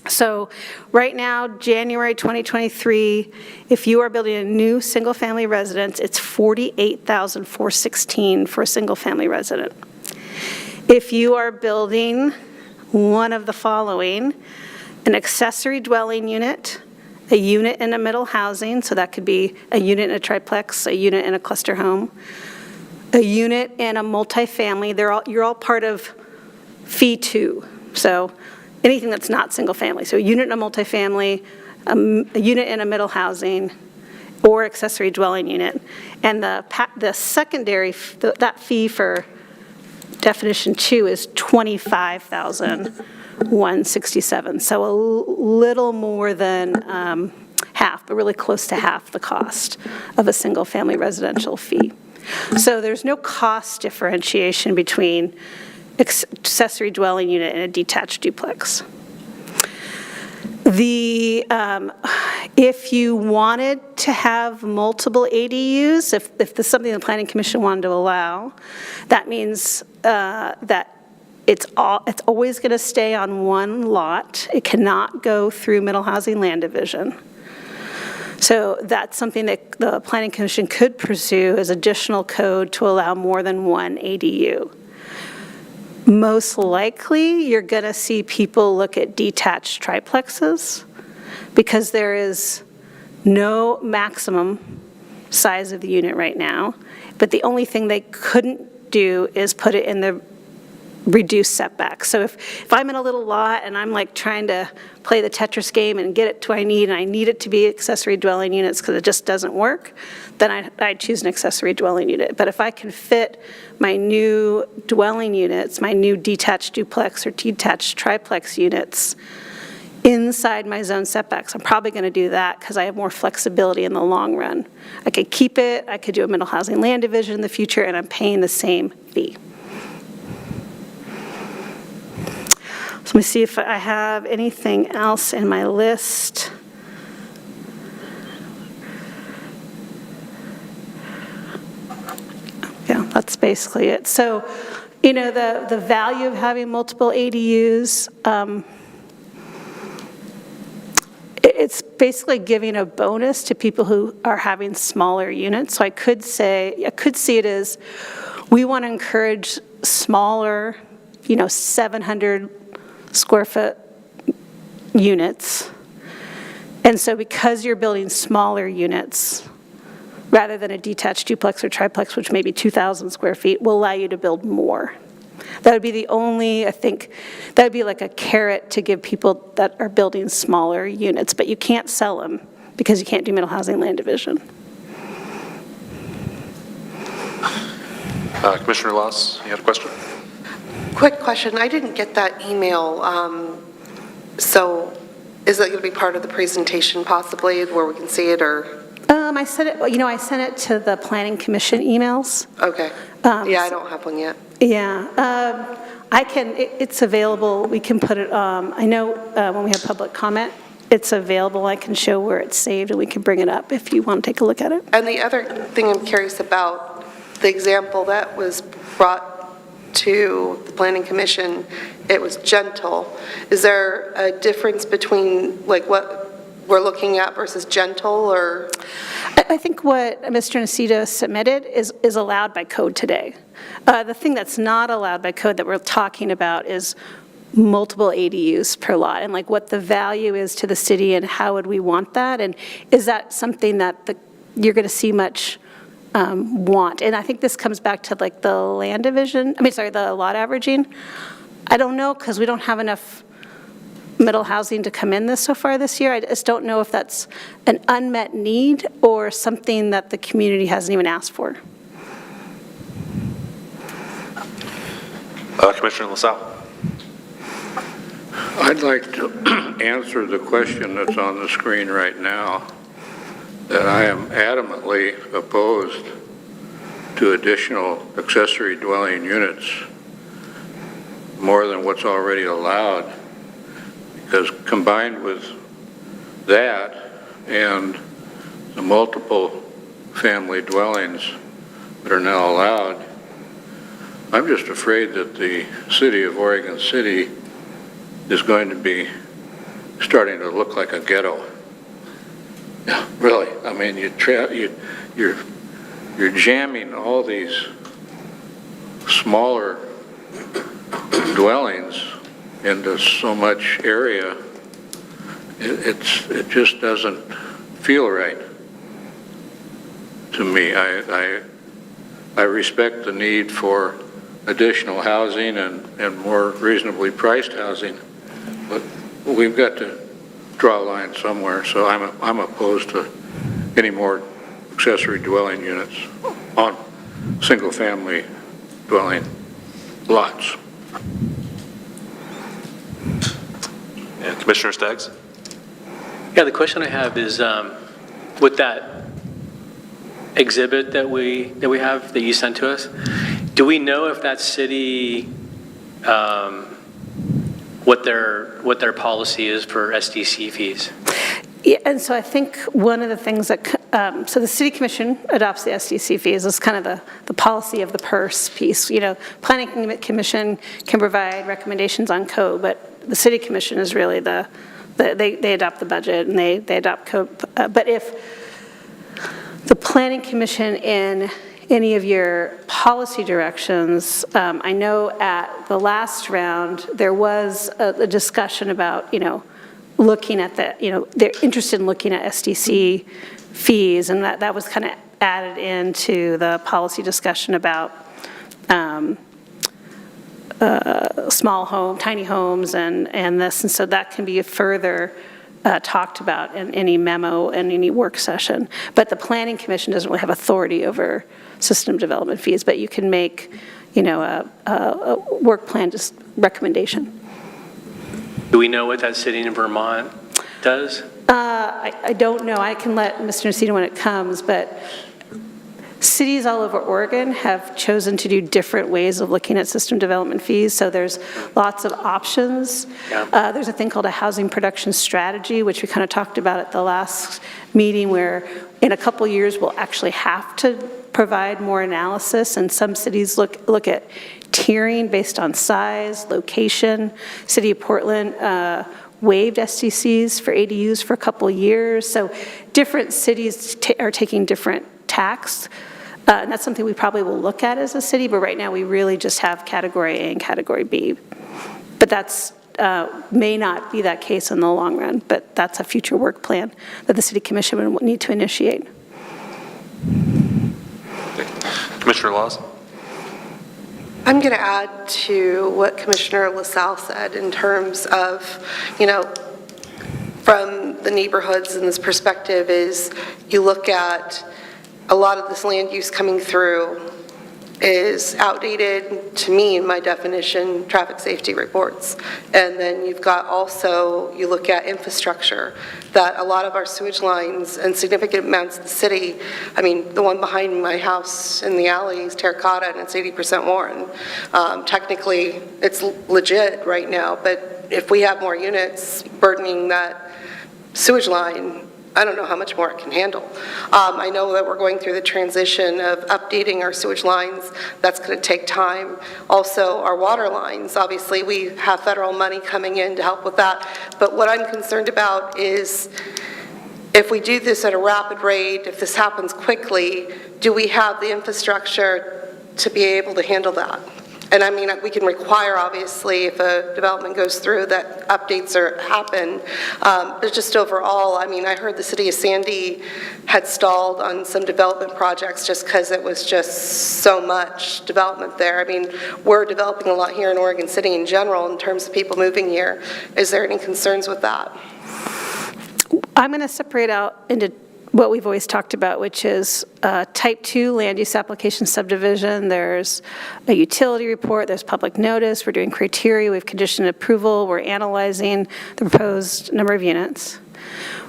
So right now, January 2023, if you are building a new single-family residence, it's $48,416 for a single-family resident. If you are building one of the following, an accessory dwelling unit, a unit in a middle housing, so that could be a unit in a triplex, a unit in a cluster home, a unit in a multifamily, you're all part of fee 2. So anything that's not single family. So a unit in a multifamily, a unit in a middle housing, or accessory dwelling unit. And the secondary, that fee for definition 2 is $25,167. So a little more than half, but really close to half the cost of a single family residential fee. So there's no cost differentiation between accessory dwelling unit and a detached duplex. If you wanted to have multiple ADUs, if this is something the Planning Commission wanted to allow, that means that it's always going to stay on one lot. It cannot go through middle housing land division. So that's something that the Planning Commission could pursue as additional code to allow more than one ADU. Most likely, you're going to see people look at detached triplexes because there is no maximum size of the unit right now, but the only thing they couldn't do is put it in the reduced setback. So if I'm in a little lot and I'm like trying to play the Tetris game and get it to what I need, and I need it to be accessory dwelling units because it just doesn't work, then I'd choose an accessory dwelling unit. But if I can fit my new dwelling units, my new detached duplex or detached triplex units inside my zone setbacks, I'm probably going to do that because I have more flexibility in the long run. I could keep it, I could do a middle housing land division in the future, and I'm paying the same fee. So let me see if I have anything else in my list. Yeah, that's basically it. So, the value of having multiple ADUs, it's basically giving a bonus to people who are having smaller units. So I could see it as, we want to encourage smaller, 700 square foot units. And so because you're building smaller units, rather than a detached duplex or triplex, which may be 2,000 square feet, will allow you to build more. That would be the only, I think, that would be like a carrot to give people that are building smaller units, but you can't sell them because you can't do middle housing land division. Commissioner Laws, you had a question? Quick question, I didn't get that email, so is that going to be part of the presentation possibly, where we can see it, or? I sent it, I sent it to the Planning Commission emails. Okay, yeah, I don't have one yet. Yeah, it's available, we can put it, I know when we have public comment, it's available, I can show where it's saved, and we can bring it up if you want to take a look at it. And the other thing I'm curious about, the example that was brought to the Planning Commission, it was gentle. Is there a difference between like what we're looking at versus gentle, or? I think what Mr. Nacita submitted is allowed by code today. The thing that's not allowed by code that we're talking about is multiple ADUs per lot, and like what the value is to the city and how would we want that, and is that something that you're going to see much want? And I think this comes back to like the land division, the lot averaging. I don't know, because we don't have enough middle housing to come in so far this year. I just don't know if that's an unmet need or something that the community hasn't even asked for. Commissioner LaSalle. I'd like to answer the question that's on the screen right now, that I am adamantly opposed to additional accessory dwelling units more than what's already allowed, because combined with that and the multiple family dwellings that are now allowed, I'm just afraid that the city of Oregon City is going to be starting to look like a ghetto. Yeah, really. I mean, you're jamming all these smaller dwellings into so much area. It just doesn't feel right to me. I respect the need for additional housing and more reasonably priced housing, but we've got to draw a line somewhere. So I'm opposed to any more accessory dwelling units on single-family dwelling lots. And Commissioner Staggs? Yeah, the question I have is, with that exhibit that we have, that you sent to us, do we know if that city, what their policy is for SDC fees? Yeah, and so I think one of the things that, so the City Commission adopts the SDC fees. It's kind of the policy of the purse piece. Planning Commission can provide recommendations on code, but the City Commission is really they adopt the budget and they adopt code. But if the Planning Commission in any of your policy directions, I know at the last round there was a discussion about, looking at they're interested in looking at SDC fees, and that was kind of added into the policy discussion about tiny homes and this, and so that can be further talked about in any memo and any work session. But the Planning Commission doesn't really have authority over system development fees, but you can make, a work plan just recommendation. Do we know what that city in Vermont does? I don't know. I can let Mr. Nacita when it comes, but cities all over Oregon have chosen to do different ways of looking at system development fees, so there's lots of options. Yeah. There's a thing called a housing production strategy, which we kind of talked about at the last meeting, where in a couple years we'll actually have to provide more analysis, and some cities look at tiering based on size, location. City of Portland waived SDCs for ADUs for a couple of years. So different cities are taking different tacks. And that's something we probably will look at as a city, but right now we really just have Category A and Category B. But that's may not be that case in the long run, but that's a future work plan that the City Commission would need to initiate. Commissioner Laws? I'm going to add to what Commissioner LaSalle said in terms of, from the neighborhoods and this perspective is you look at a lot of this land use coming through is outdated, to me, in my definition, traffic safety reports. And then you've got also, you look at infrastructure, that a lot of our sewage lines and significant amounts of the city, I mean, the one behind my house in the alley is terracotta and it's 80% worn. Technically, it's legit right now, but if we have more units burdening that sewage line, I don't know how much more it can handle. I know that we're going through the transition of updating our sewage lines. That's going to take time. Also, our water lines, obviously, we have federal money coming in to help with that. But what I'm concerned about is if we do this at a rapid rate, if this happens quickly, do we have the infrastructure to be able to handle that? And I mean, we can require, obviously, if a development goes through, that updates happen. But just overall, I mean, I heard the city of Sandy had stalled on some development projects just because it was just so much development there. I mean, we're developing a lot here in Oregon City in general in terms of people moving here. Is there any concerns with that? I'm going to separate out into what we've always talked about, which is type 2 land use application subdivision. There's a utility report, there's public notice, we're doing criteria, we have condition approval, we're analyzing the proposed number of units.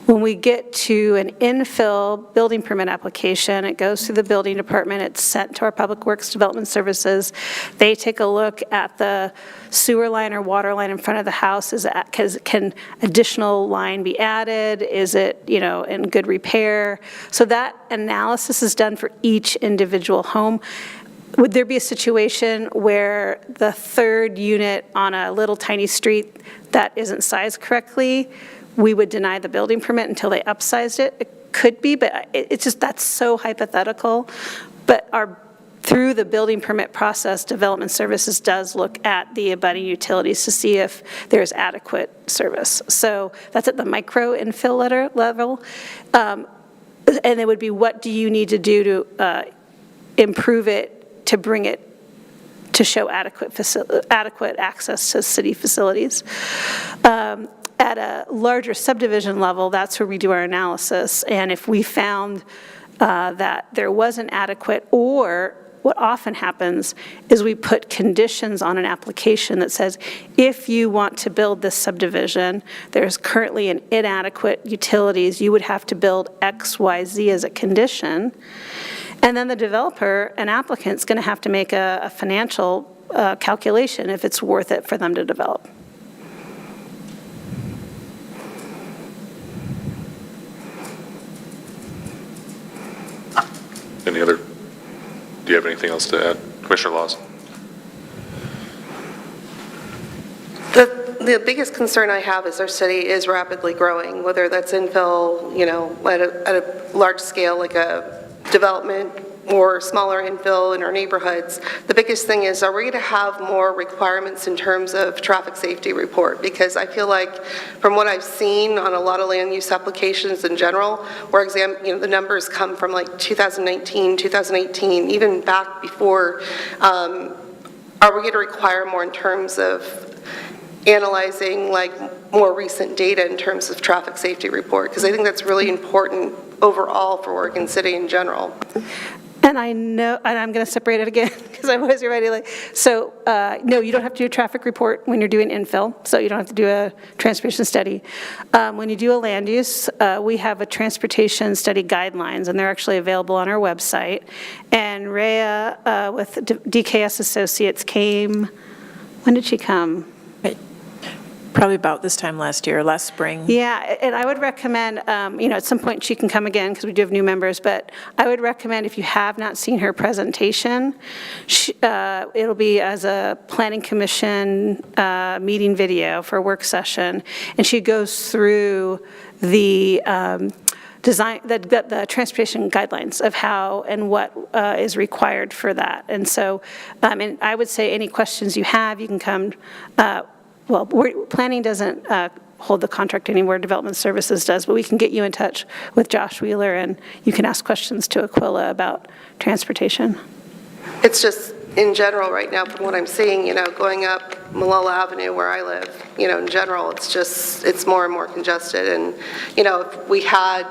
When we get to an infill building permit application, it goes through the building department, it's sent to our Public Works Development Services. They take a look at the sewer line or water line in front of the house. Can additional line be added? Is it, in good repair? So that analysis is done for each individual home. Would there be a situation where the third unit on a little tiny street that isn't sized correctly, we would deny the building permit until they upsized it? It could be, but it's just, that's so hypothetical. But through the building permit process, Development Services does look at the abutting utilities to see if there's adequate service. So that's at the micro infill level. And it would be, what do you need to do to improve it, to bring it to show adequate access to city facilities? At a larger subdivision level, that's where we do our analysis. And if we found that there wasn't adequate, or what often happens is we put conditions on an application that says, if you want to build this subdivision, there's currently an inadequate utilities, you would have to build X, Y, Z as a condition. And then the developer and applicant's going to have to make a financial calculation if it's worth it for them to develop. Any other, do you have anything else to add? Commissioner Laws? The biggest concern I have is our city is rapidly growing, whether that's infill, at a large scale like a development, or smaller infill in our neighborhoods. The biggest thing is, are we going to have more requirements in terms of traffic safety report? Because I feel like from what I've seen on a lot of land use applications in general, where the numbers come from like 2019, 2018, even back before, are we going to require more in terms of analyzing like more recent data in terms of traffic safety report? Because I think that's really important overall for Oregon City in general. And I know, and I'm going to separate it again because I'm always ready. So, no, you don't have to do a traffic report when you're doing infill, so you don't have to do a transportation study. When you do a land use, we have a transportation study guidelines, and they're actually available on our website. And Rhea with DKS Associates came, when did she come? Probably about this time last year, last spring. Yeah, and I would recommend, at some point she can come again because we do have new members, but I would recommend if you have not seen her presentation, it'll be as a planning commission meeting video for a work session, and she goes through the design, the transportation guidelines of how and what is required for that. And so, and I would say any questions you have, you can come. Planning doesn't hold the contract anymore, Development Services does, but we can get you in touch with Josh Wheeler, and you can ask questions to Aquila about transportation. It's just, in general, right now, from what I'm seeing, going up Malala Avenue where I live, in general, it's more and more congested. And, if we had,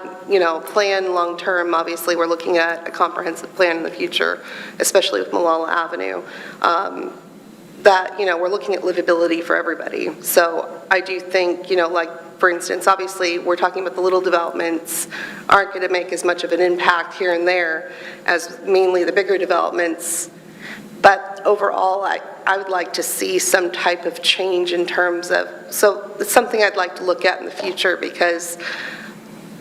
plan long-term, obviously, we're looking at a comprehensive plan in the future, especially with Malala Avenue, that, we're looking at livability for everybody. So I do think, like, for instance, obviously, we're talking about the little developments aren't going to make as much of an impact here and there as mainly the bigger developments. But overall, I would like to see some type of change in terms of, so it's something I'd like to look at in the future, because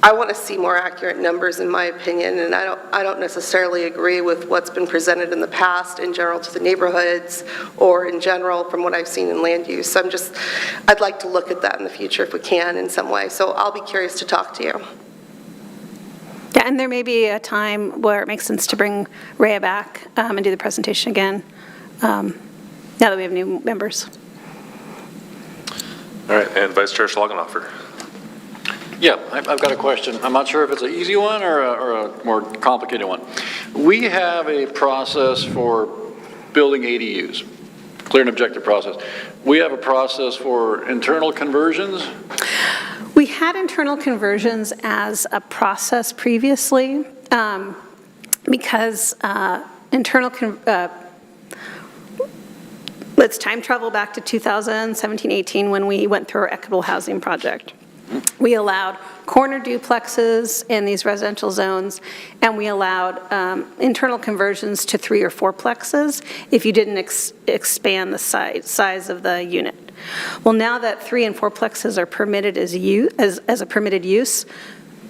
I want to see more accurate numbers, in my opinion, and I don't necessarily agree with what's been presented in the past in general to the neighborhoods or in general from what I've seen in land use. So I'd like to look at that in the future if we can in some way. So I'll be curious to talk to you. Yeah, and there may be a time where it makes sense to bring Rhea back and do the presentation again, now that we have new members. All right, and Vice Chair Schlagenhofer. Yeah, I've got a question. I'm not sure if it's an easy one or a more complicated one. We have a process for building ADUs, clear and objective process. We have a process for internal conversions. We had internal conversions as a process previously because let's time travel back to 2017-18 when we went through our equitable housing project. We allowed corner duplexes in these residential zones, and we allowed internal conversions to 3 or 4plexes if you didn't expand the size of the unit. Well, now that 3 and 4plexes are permitted as a permitted use,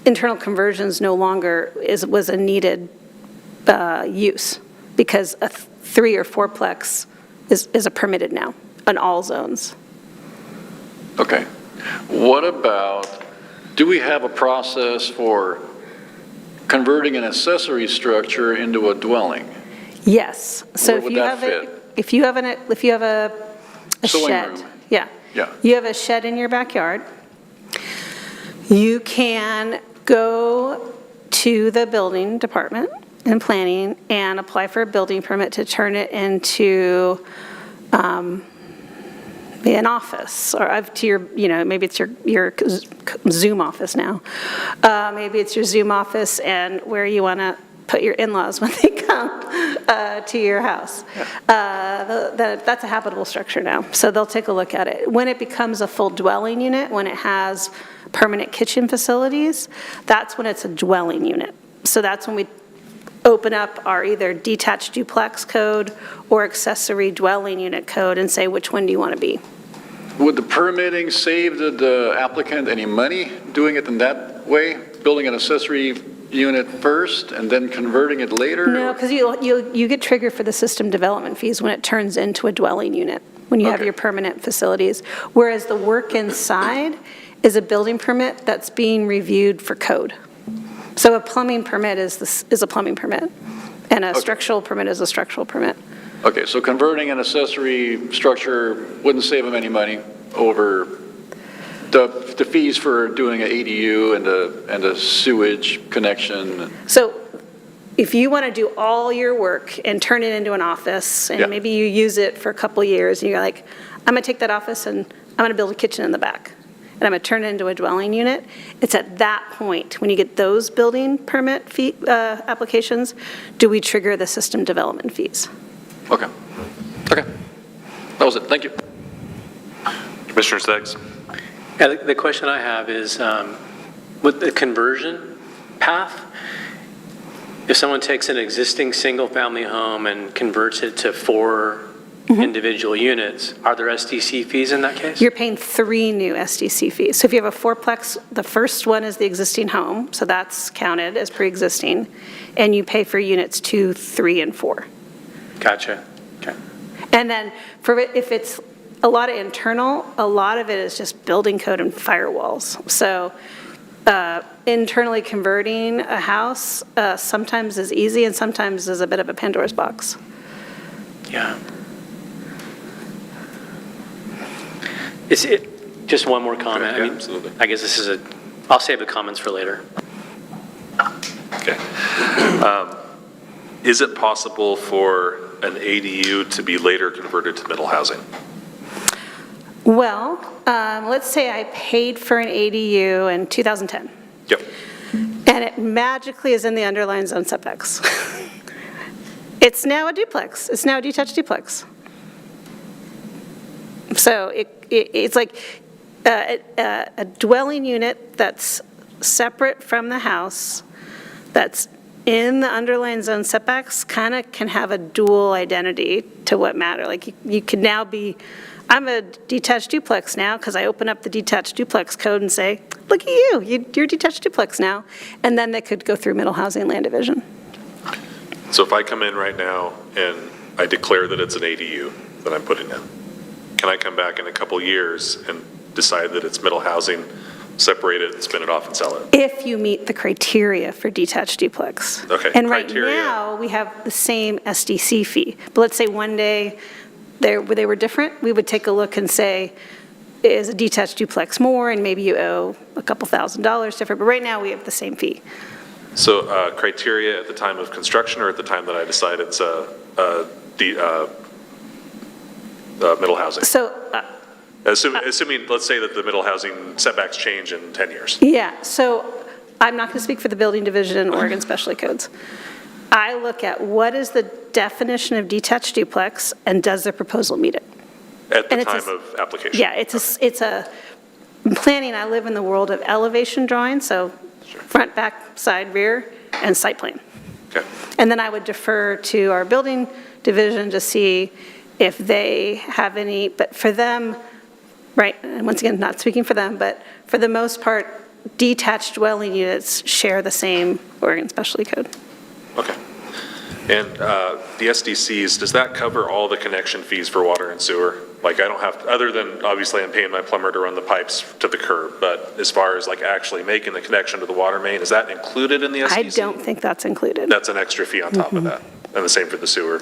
internal conversions no longer was a needed use, because a 3 or 4plex is a permitted now in all zones. Okay. What about, do we have a process for converting an accessory structure into a dwelling? Yes. So Where would that fit? if you have a Sewing shed, room. yeah, you have a shed in your backyard, you can go to the building department and planning and apply for a building permit to turn it into an office, or to your, maybe it's your Zoom office now. Maybe it's your Zoom office and where you want to put your in-laws when they come to your house. That's a habitable structure now, so they'll take a look at it. When it becomes a full dwelling unit, when it has permanent kitchen facilities, that's when it's a dwelling unit. So that's when we open up our either detached duplex code or accessory dwelling unit code and say, which one do you want to be? Would the permitting save the applicant any money doing it in that way? Building an accessory unit first and then converting it later? No, because you get triggered for the system development fees when it turns into a dwelling unit, when you have your permanent facilities. Whereas the work inside is a building permit that's being reviewed for code. So a plumbing permit is a plumbing permit, and a structural permit is a structural permit. Okay, so converting an accessory structure wouldn't save them any money over the fees for doing an ADU and a sewage connection. So if you want to do all your work and turn it into an office, and maybe you use it for a couple years, and you're like, I'm going to take that office and I'm going to build a kitchen in the back, and I'm going to turn it into a dwelling unit, it's at that point, when you get those building permit fee applications, do we trigger the system development fees. Okay. Okay. That was it. Thank you. Commissioner Steggs. Yeah, the question I have is, with the conversion path, if someone takes an existing single-family home and converts it to 4 individual units, are there SDC fees in that case? You're paying 3 new SDC fees. So if you have a fourplex, the first one is the existing home, so that's counted as pre-existing, and you pay for units 2, 3, and 4. Gotcha. Okay. And then if it's a lot of internal, a lot of it is just building code and firewalls. So internally converting a house sometimes is easy and sometimes is a bit of a Pandora's box. Yeah. Just one more comment. Yeah, absolutely. I guess this is I'll save the comments for later. Okay. Is it possible for an ADU to be later converted to middle housing? Well, let's say I paid for an ADU in 2010. Yep. And it magically is in the underlying zone setbacks. It's now a duplex. It's now a detached duplex. So it's like a dwelling unit that's separate from the house, that's in the underlying zone setbacks, kind of can have a dual identity to what matter. Like you could now be, I'm a detached duplex now because I open up the detached duplex code and say, look at you, you're a detached duplex now. And then they could go through middle housing land division. So if I come in right now and I declare that it's an ADU that I'm putting in, can I come back in a couple years and decide that it's middle housing, separate it, and spin it off and sell it? If you meet the criteria for detached duplex. Okay, And right criteria. now, we have the same SDC fee. But let's say one day they were different, we would take a look and say, is a detached duplex more, and maybe you owe a couple $1,000s different, but right now we have the same fee. So criteria at the time of construction or at the time that I decide it's middle housing? So, Assuming, let's say that the middle housing setbacks change in 10 years. yeah, so I'm not going to speak for the building division and Oregon Specialty Codes. I look at what is the definition of detached duplex, and does the proposal meet it? At the And it's time of application? Yeah, it's a, in planning, I live in the world of elevation drawing, so front, back, side, rear, and site plan. Okay. And then I would defer to our building division to see if they have any, but for them, right, and once again, not speaking for them, but for the most part, detached dwelling units share the same Oregon Specialty Code. Okay. And the SDCs, does that cover all the connection fees for water and sewer? Like I don't have, other than obviously I'm paying my plumber to run the pipes to the curb, but as far as like actually making the connection to the water main, is that included in the SDC? I don't think that's included. That's an extra fee on top of that. And the same for the sewer.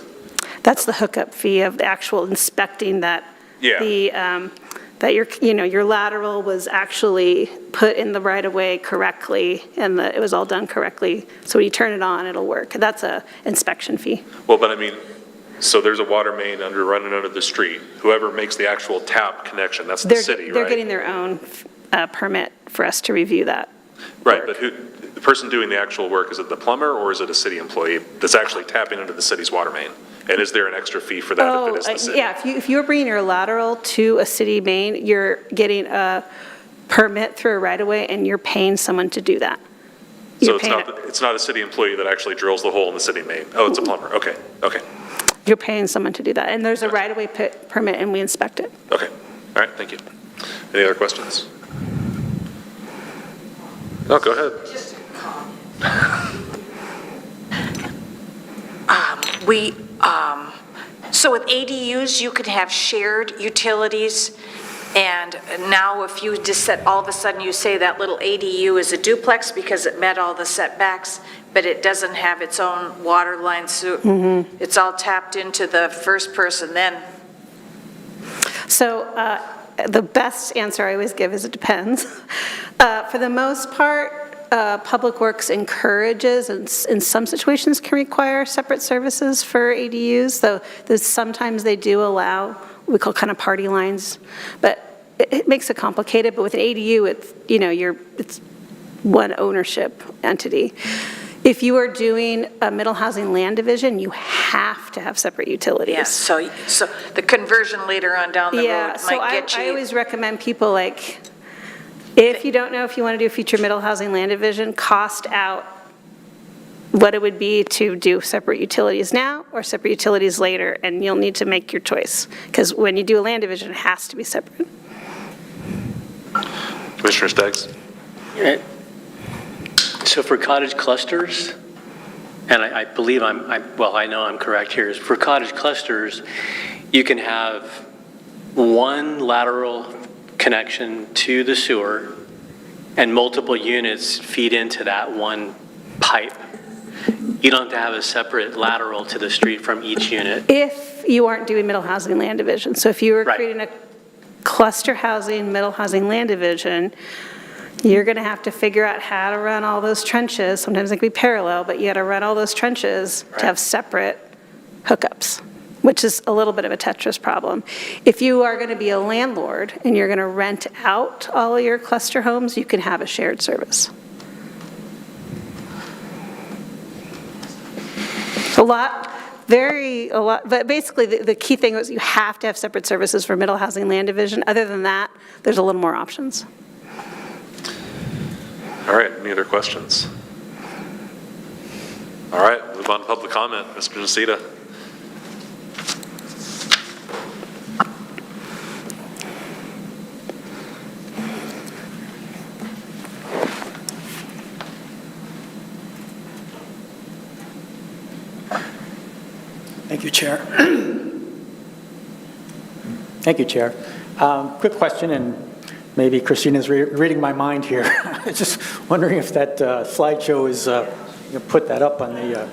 That's the hookup fee of the actual inspecting that. Yeah. That your lateral was actually put in the right-of-way correctly, and it was all done correctly. So when you turn it on, it'll work. That's a inspection fee. Well, but I mean, so there's a water main running under the street. Whoever makes the actual tap connection, that's the city, right? They're getting their own permit for us to review that. Right, but the person doing the actual work, is it the plumber or is it a city employee that's actually tapping into the city's water main? And is there an extra fee for that if it is the city? Yeah, if you're bringing your lateral to a city main, you're getting a permit through a right-of-way, and you're paying someone to do that. So it's not a city employee that actually drills the hole in the city main? Oh, it's a plumber, okay, okay. You're paying someone to do that, and there's a right-of-way permit, and we inspect it. Okay, all right, thank you. Any other questions? No, go ahead. Just so with ADUs, you can have shared utilities, and now if you just said, all of a sudden you say that little ADU is a duplex because it met all the setbacks, but it doesn't have its own water line, so it's all tapped into the first person then. So the best answer I always give is it depends. For the most part, Public Works encourages, and in some situations can require separate services for ADUs, though sometimes they do allow what we call kind of party lines, but it makes it complicated. But with an ADU, it's one ownership entity. If you are doing a middle housing land division, you have to have separate utilities. Yeah, so the conversion later on down the road might get you. I always recommend people, like, if you don't know if you want to do future middle housing land division, cost out what it would be to do separate utilities now or separate utilities later, and you'll need to make your choice. Because when you do a land division, it has to be separate. Commissioner Staggs? So for cottage clusters, and I believe I know I'm correct here, is for cottage clusters, you can have one lateral connection to the sewer and multiple units feed into that one pipe. You don't have to have a separate lateral to the street from each unit. If you aren't doing middle housing land division. So if you were Right. creating a cluster housing, middle housing land division, you're going to have to figure out how to run all those trenches. Sometimes they can be parallel, but you got to run all those trenches to have separate hookups, which is a little bit of a Tetris problem. If you are going to be a landlord and you're going to rent out all of your cluster homes, you can have a shared service. A lot, but basically the key thing was you have to have separate services for middle housing land division. Other than that, there's a little more options. All right, any other questions? All right, move on to public comment. Mr. Nocita. Thank you, Chair. Thank you, Chair. Quick question, and maybe Christina's reading my mind here. I was just wondering if that slideshow is, you put that up on the...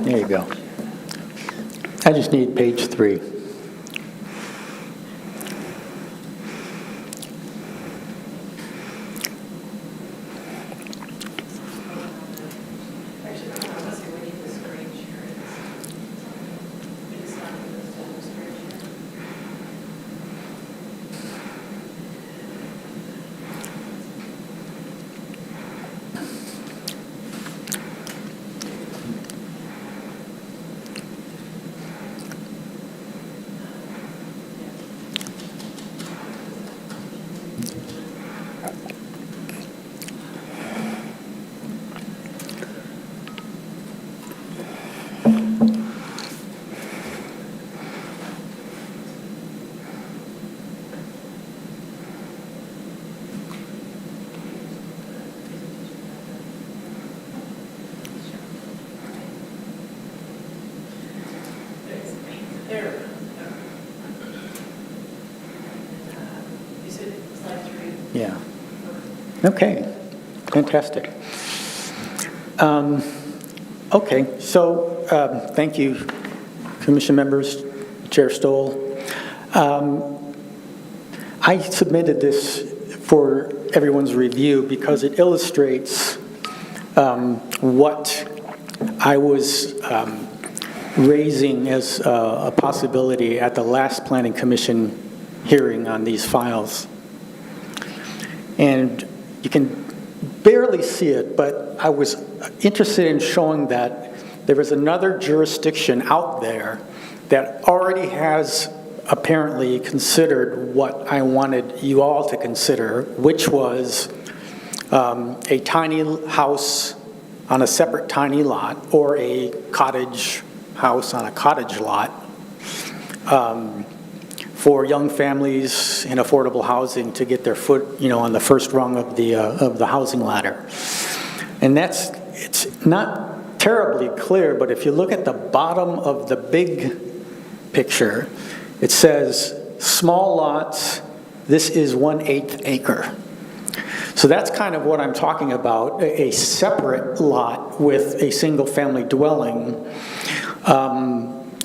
There you go. I just need page 3. Yeah. Okay. Fantastic. Okay. So thank you, Commission members, Chair Stoll. I submitted this for everyone's review because it illustrates what I was raising as a possibility at the last Planning Commission hearing on these files. And you can barely see it, but I was interested in showing that there is another jurisdiction out there that already has apparently considered what I wanted you all to consider, which was a tiny house on a separate tiny lot or a cottage house on a cottage lot for young families in affordable housing to get their foot, on the first rung of the housing ladder. And it's not terribly clear, but if you look at the bottom of the big picture, it says small lots, this is 1/8 acre. So that's kind of what I'm talking about, a separate lot with a single family dwelling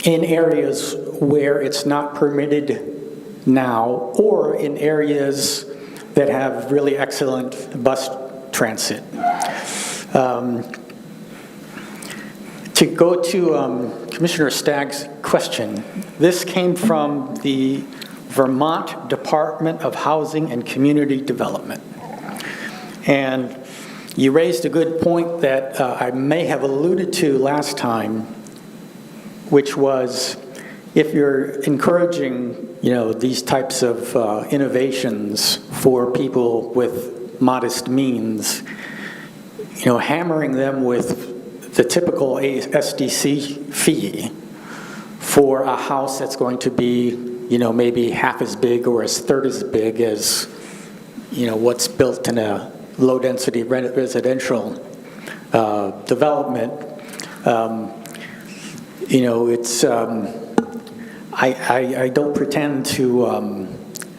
in areas where it's not permitted now, or in areas that have really excellent bus transit. To go to Commissioner Stagg's question. This came from the Vermont Department of Housing and Community Development. And you raised a good point that I may have alluded to last time, which was if you're encouraging, these types of innovations for people with modest means, hammering them with the typical SDC fee for a house that's going to be, maybe half as big or a third as big as, what's built in a low-density residential development. It's, I don't pretend to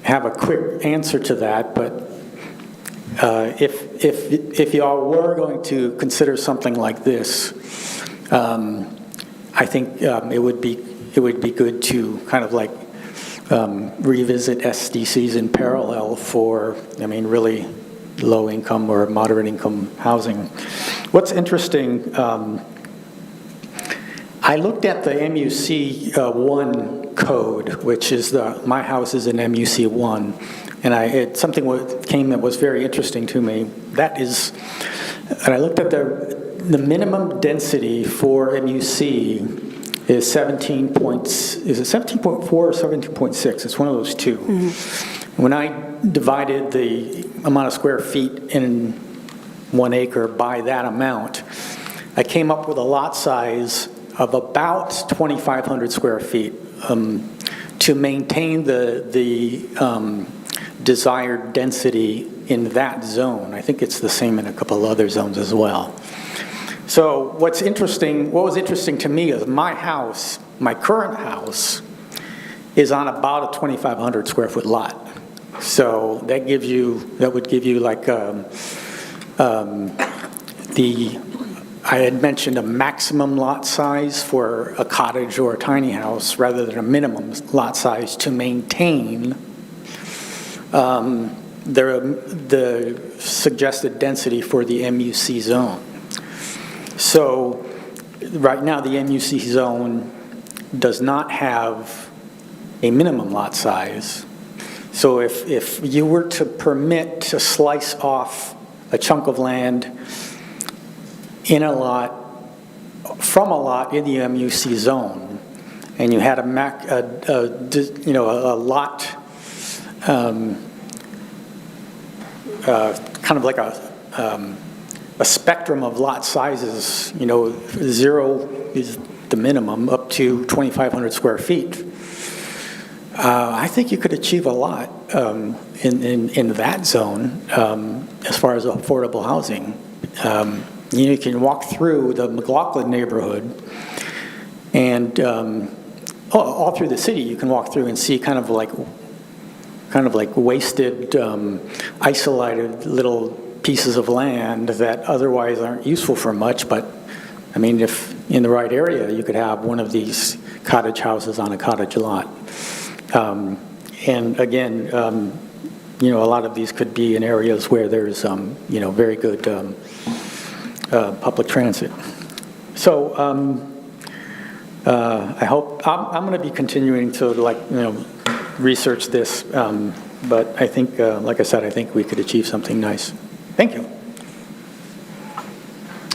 have a quick answer to that, but if y'all were going to consider something like this, I think it would be good to kind of like revisit SDCs in parallel for, really low-income or moderate-income housing. What's interesting, I looked at the MUC 1 code, which is my house is in MUC 1, and something came that was very interesting to me. And I looked at the minimum density for MUC is 17.4 or 17.6? It's one of those two. Mm-hmm. When I divided the amount of square feet in 1 acre by that amount, I came up with a lot size of about 2,500 square feet to maintain the desired density in that zone. I think it's the same in a couple of other zones as well. So what was interesting to me is my current house, is on about a 2,500 square foot lot. So that would give you like I had mentioned a maximum lot size for a cottage or a tiny house rather than a minimum lot size to maintain the suggested density for the MUC zone. So right now the MUC zone does not have a minimum lot size. So if you were to permit to slice off a chunk of land from a lot in the MUC zone, and you had a lot, kind of like a spectrum of lot sizes, 0 is the minimum up to 2,500 square feet. I think you could achieve a lot in that zone as far as affordable housing. You can walk through the McLaughlin neighborhood and all through the city. You can walk through and see kind of like wasted, isolated little pieces of land that otherwise aren't useful for much. But if in the right area, you could have one of these cottage houses on a cottage lot. And again, a lot of these could be in areas where there's, very good public transit. So I hope, I'm going to be continuing to research this, but I think, like I said, I think we could achieve something nice. Thank you.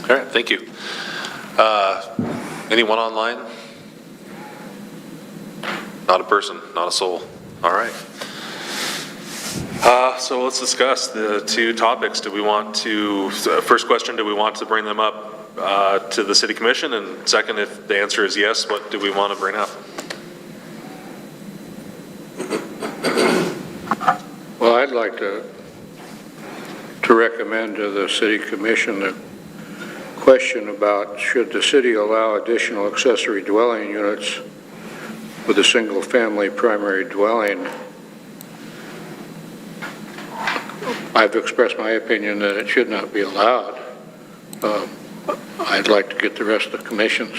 All right, thank you. Anyone online? Not a person, not a soul. All right. So let's discuss the two topics. First question, do we want to bring them up to the City Commission? And second, if the answer is yes, what do we want to bring up? Well, I'd like to recommend to the City Commission the question about should the city allow additional accessory dwelling units with a single-family primary dwelling. I've expressed my opinion that it should not be allowed. I'd like to get the rest of the Commission's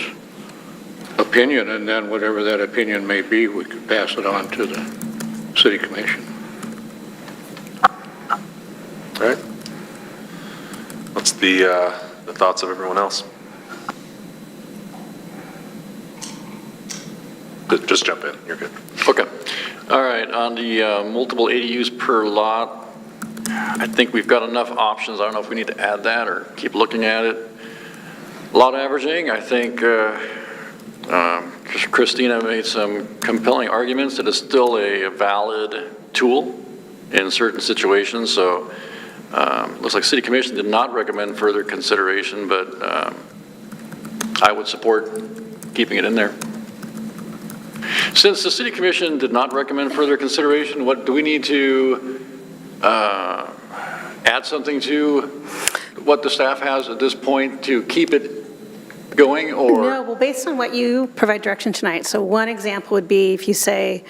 opinion, and then whatever that opinion may be, we could pass it on to the City Commission. All right. What's the thoughts of everyone else? Just jump in, you're good. Okay. All right, on the multiple ADUs per lot, I think we've got enough options. I don't know if we need to add that or keep looking at it. Lot averaging, I think Christina made some compelling arguments that it's still a valid tool in certain situations. So looks like City Commission did not recommend further consideration, but I would support keeping it in there. Since the City Commission did not recommend further consideration, what do we need to add something to what the staff has at this point to keep it going, or? No, well, based on what you provide direction tonight, so one example would be if you say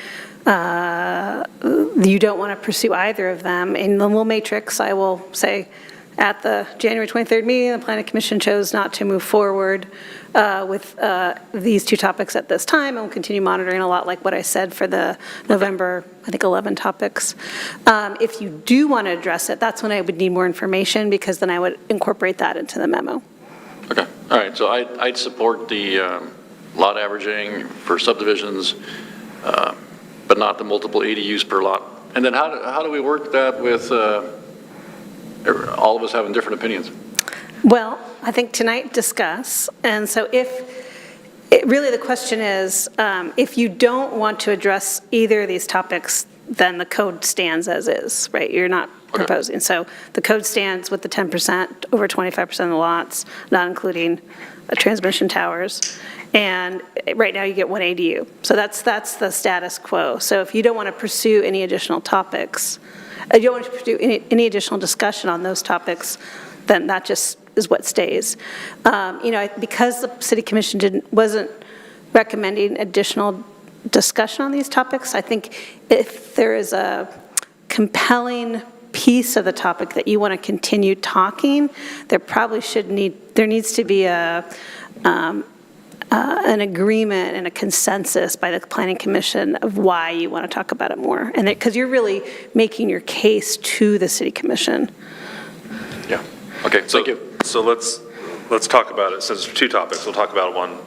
you don't want to pursue either of them, in the little matrix, I will say, at the January 23rd meeting, the Planning Commission chose not to move forward with these two topics at this time, and will continue monitoring, a lot like what I said for the November, I think, 11 topics. If you do want to address it, that's when I would need more information, because then I would incorporate that into the memo. Okay, all right, so I'd support the lot averaging for subdivisions, but not the multiple ADUs per lot. And then how do we work that with all of us having different opinions? Well, I think tonight discuss, and so really the question is, if you don't want to address either of these topics, then the code stands as is, right? You're not proposing. So the code stands with the 10%, over 25% of the lots, not including transmission towers. And right now you get one ADU. So that's the status quo. So if you don't want to pursue any additional topics, you don't want to pursue any additional discussion on those topics, then that just is what stays. Because the City Commission wasn't recommending additional discussion on these topics, I think if there is a compelling piece of the topic that you want to continue talking, there needs to be an agreement and a consensus by the Planning Commission of why you want to talk about it more, and because you're really making your case to the City Commission. Yeah. Okay. Thank you. So let's talk about it. Since there's two topics, we'll talk about one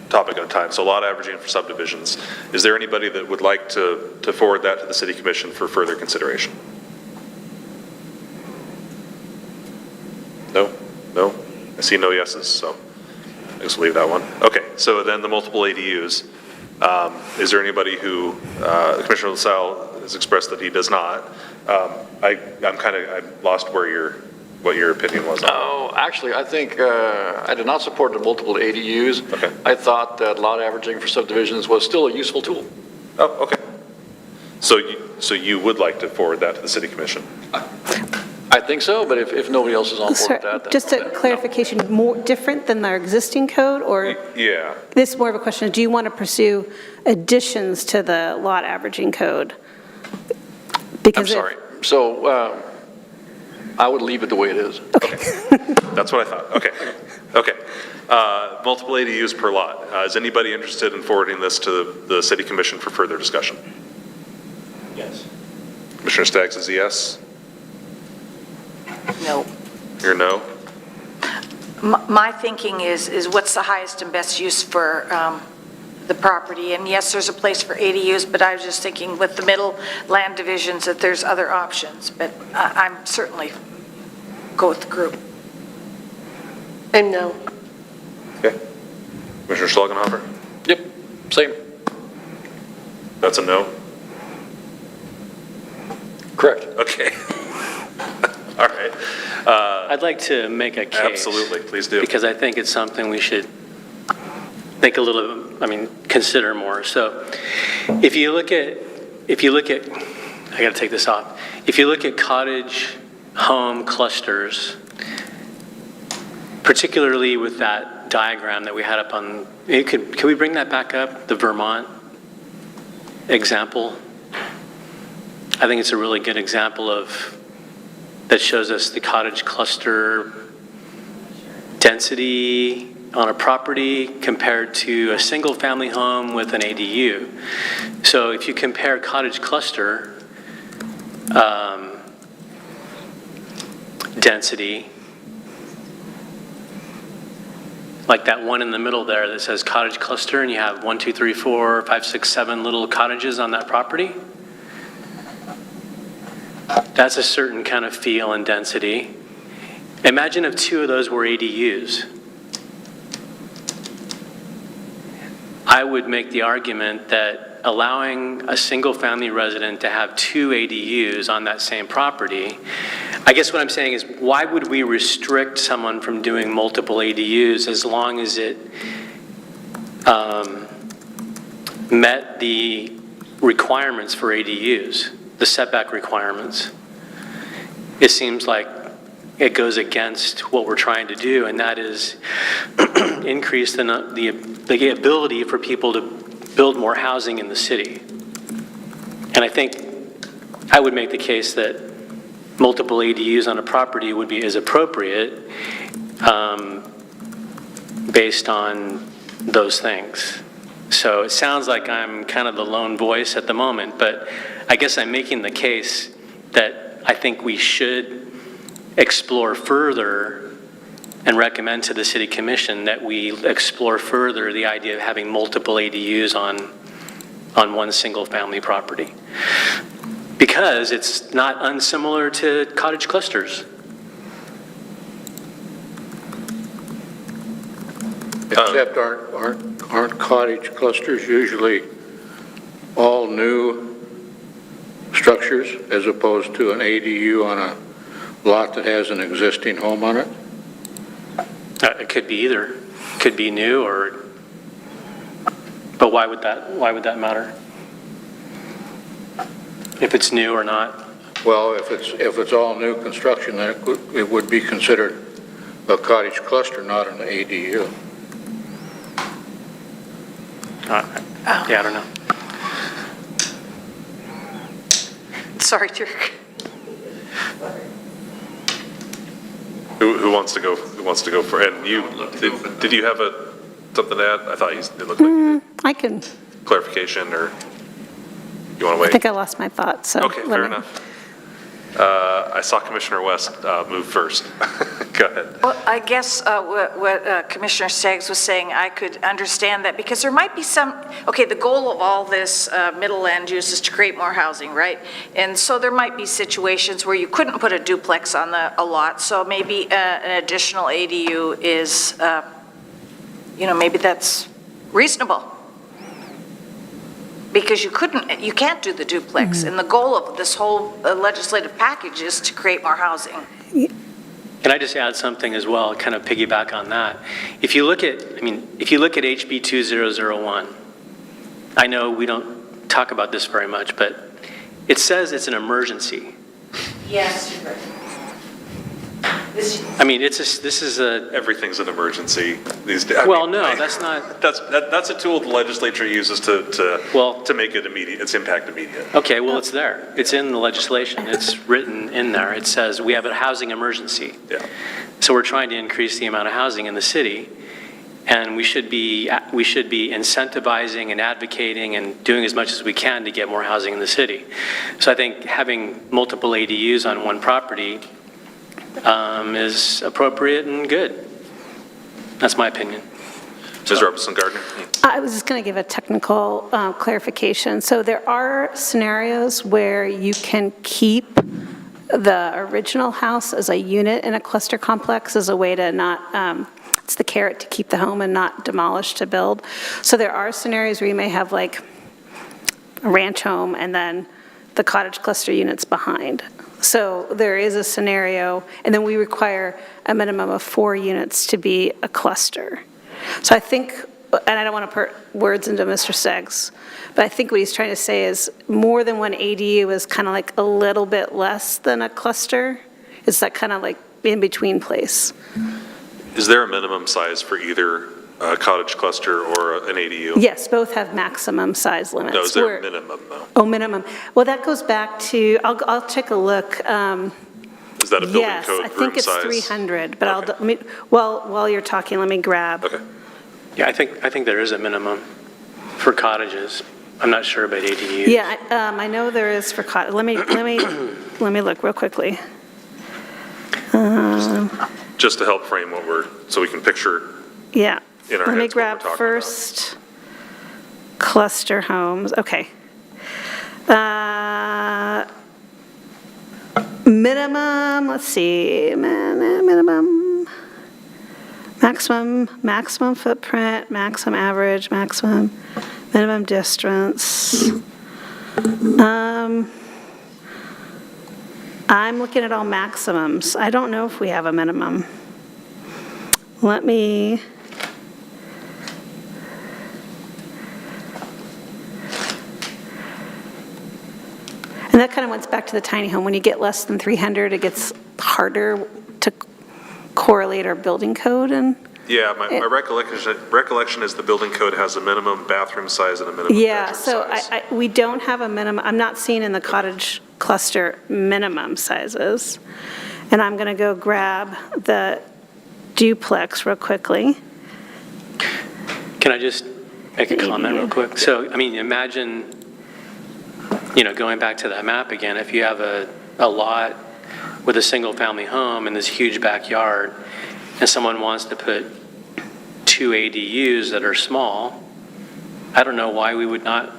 topic at a time. So lot averaging for subdivisions. Is there anybody that would like to forward that to the City Commission for further consideration? No? I see no yeses, so I guess we'll leave that one. Okay, so then the multiple ADUs. Is there anybody who, Commissioner LaSalle has expressed that he does not. I'm lost what your opinion was on. Oh, actually, I think I did not support the multiple ADUs. Okay. I thought that lot averaging for subdivisions was still a useful tool. Oh, okay. So you would like to forward that to the City Commission? I think so, but if nobody else is on board with that, then. Just a clarification, more different than our existing code, or? Yeah. This is more of a question, do you want to pursue additions to the lot averaging code? I'm sorry. So I would leave it the way it is. Okay. That's what I thought. Okay. Multiple ADUs per lot. Is anybody interested in forwarding this to the City Commission for further discussion? Yes. Commissioner Staggs is a yes. No. You're a no? My thinking is what's the highest and best use for the property? And yes, there's a place for ADUs, but I was just thinking with the middle land divisions that there's other options. But I'm certainly go with the group. And no. Okay. Commissioner Schlagenhofer? Yep, same. That's a no? Correct. Okay. All right. I'd like to make a case. Absolutely, please do. Because I think it's something we should think consider more. So if you look at, I got to take this off. If you look at cottage home clusters, particularly with that diagram that we had up on, can we bring that back up, the Vermont example? I think it's a really good example that shows us the cottage cluster density on a property compared to a single family home with an ADU. So if you compare cottage cluster density like that one in the middle there that says cottage cluster, and you have 1, 2, 3, 4, 5, 6, 7 little cottages on that property. That's a certain kind of feel and density. Imagine if 2 of those were ADUs. I would make the argument that allowing a single-family resident to have 2 ADUs on that same property, I guess what I'm saying is, why would we restrict someone from doing multiple ADUs as long as it met the requirements for ADUs, the setback requirements? It seems like it goes against what we're trying to do, and that is increase the ability for people to build more housing in the city. And I think I would make the case that multiple ADUs on a property is appropriate based on those things. So it sounds like I'm kind of the lone voice at the moment, but I guess I'm making the case that I think we should explore further and recommend to the City Commission that we explore further the idea of having multiple ADUs on one single family property. Because it's not unsimilar to cottage clusters. Except aren't cottage clusters usually all new structures as opposed to an ADU on a lot that has an existing home on it? It could be either. It could be new or, but why would that matter? If it's new or not? Well, if it's all new construction, then it would be considered a cottage cluster, not an ADU. Yeah, I don't know. Sorry, Dirk. Who wants to go? Who wants to go for? And you did you have something to add? I thought it looked like you did. I can, Clarification, or you want to I wait? think I lost my thought, so. Okay, fair enough. I saw Commissioner West move first. Go ahead. Well, I guess what Commissioner Staggs was saying, I could understand that, because there might be some, okay, the goal of all this middle land use is to create more housing, right? And so there might be situations where you couldn't put a duplex on a lot, so maybe an additional ADU is, maybe that's reasonable. Because you can't do the duplex, and the goal of this whole legislative package is to create more housing. Can I just add something as well, kind of piggyback on that? If you look at HB 2001, I know we don't talk about this very much, but it says it's an emergency. Yes, you're right. I mean, this is a... Everything's an emergency these days. That's not... That's a tool the legislature uses to make it immediate, its impact immediate. Okay, well, it's there. It's in the legislation. It's written in there. It says we have a housing emergency. Yeah. So we're trying to increase the amount of housing in the city, and we should be incentivizing and advocating and doing as much as we can to get more housing in the city. So I think having multiple ADUs on one property is appropriate and good. That's my opinion. Ms. Robertson-Gardner. I was just going to give a technical clarification. So there are scenarios where you can keep the original house as a unit in a cluster complex as a way to not, it's the carrot to keep the home and not demolish to build. So there are scenarios where you may have like a ranch home and then the cottage cluster units behind. So there is a scenario, and then we require a minimum of 4 units to be a cluster. So I think, and I don't want to put words into Mr. Staggs, but I think what he's trying to say is more than one ADU is kind of like a little bit less than a cluster. It's that kind of like in-between place. Is there a minimum size for either a cottage cluster or an ADU? Yes, both have maximum size limits. No, is there a minimum though? Oh, minimum. Well, that goes back to, I'll take a look. Is that a building Yes, code I room think it's size? 300, but Okay. let me, while you're talking, let me grab. Okay. Yeah, I think there is a minimum for cottages. I'm not sure about ADUs. Yeah, I know there is for cottage. Let me look real quickly. Just to help frame so we can picture Yeah. in our Let me heads what we're grab talking about. first cluster homes. Okay. Minimum, let's see, minimum, maximum footprint, maximum average, maximum, minimum distance. I'm looking at all maximums. I don't know if we have a minimum. Let me, and that kind of went back to the tiny home. When you get less than 300, it gets harder to correlate our building code and. Yeah, my recollection is the building code has a minimum bathroom size and a minimum Yeah, bedroom so size. we don't have a minimum, I'm not seeing in the cottage cluster minimum sizes. And I'm going to go grab the duplex real quickly. Can I just make a comment real quick? So, I mean, imagine, going back to that map again, if you have a lot with a single-family home in this huge backyard, and someone wants to put 2 ADUs that are small, I don't know why we would not,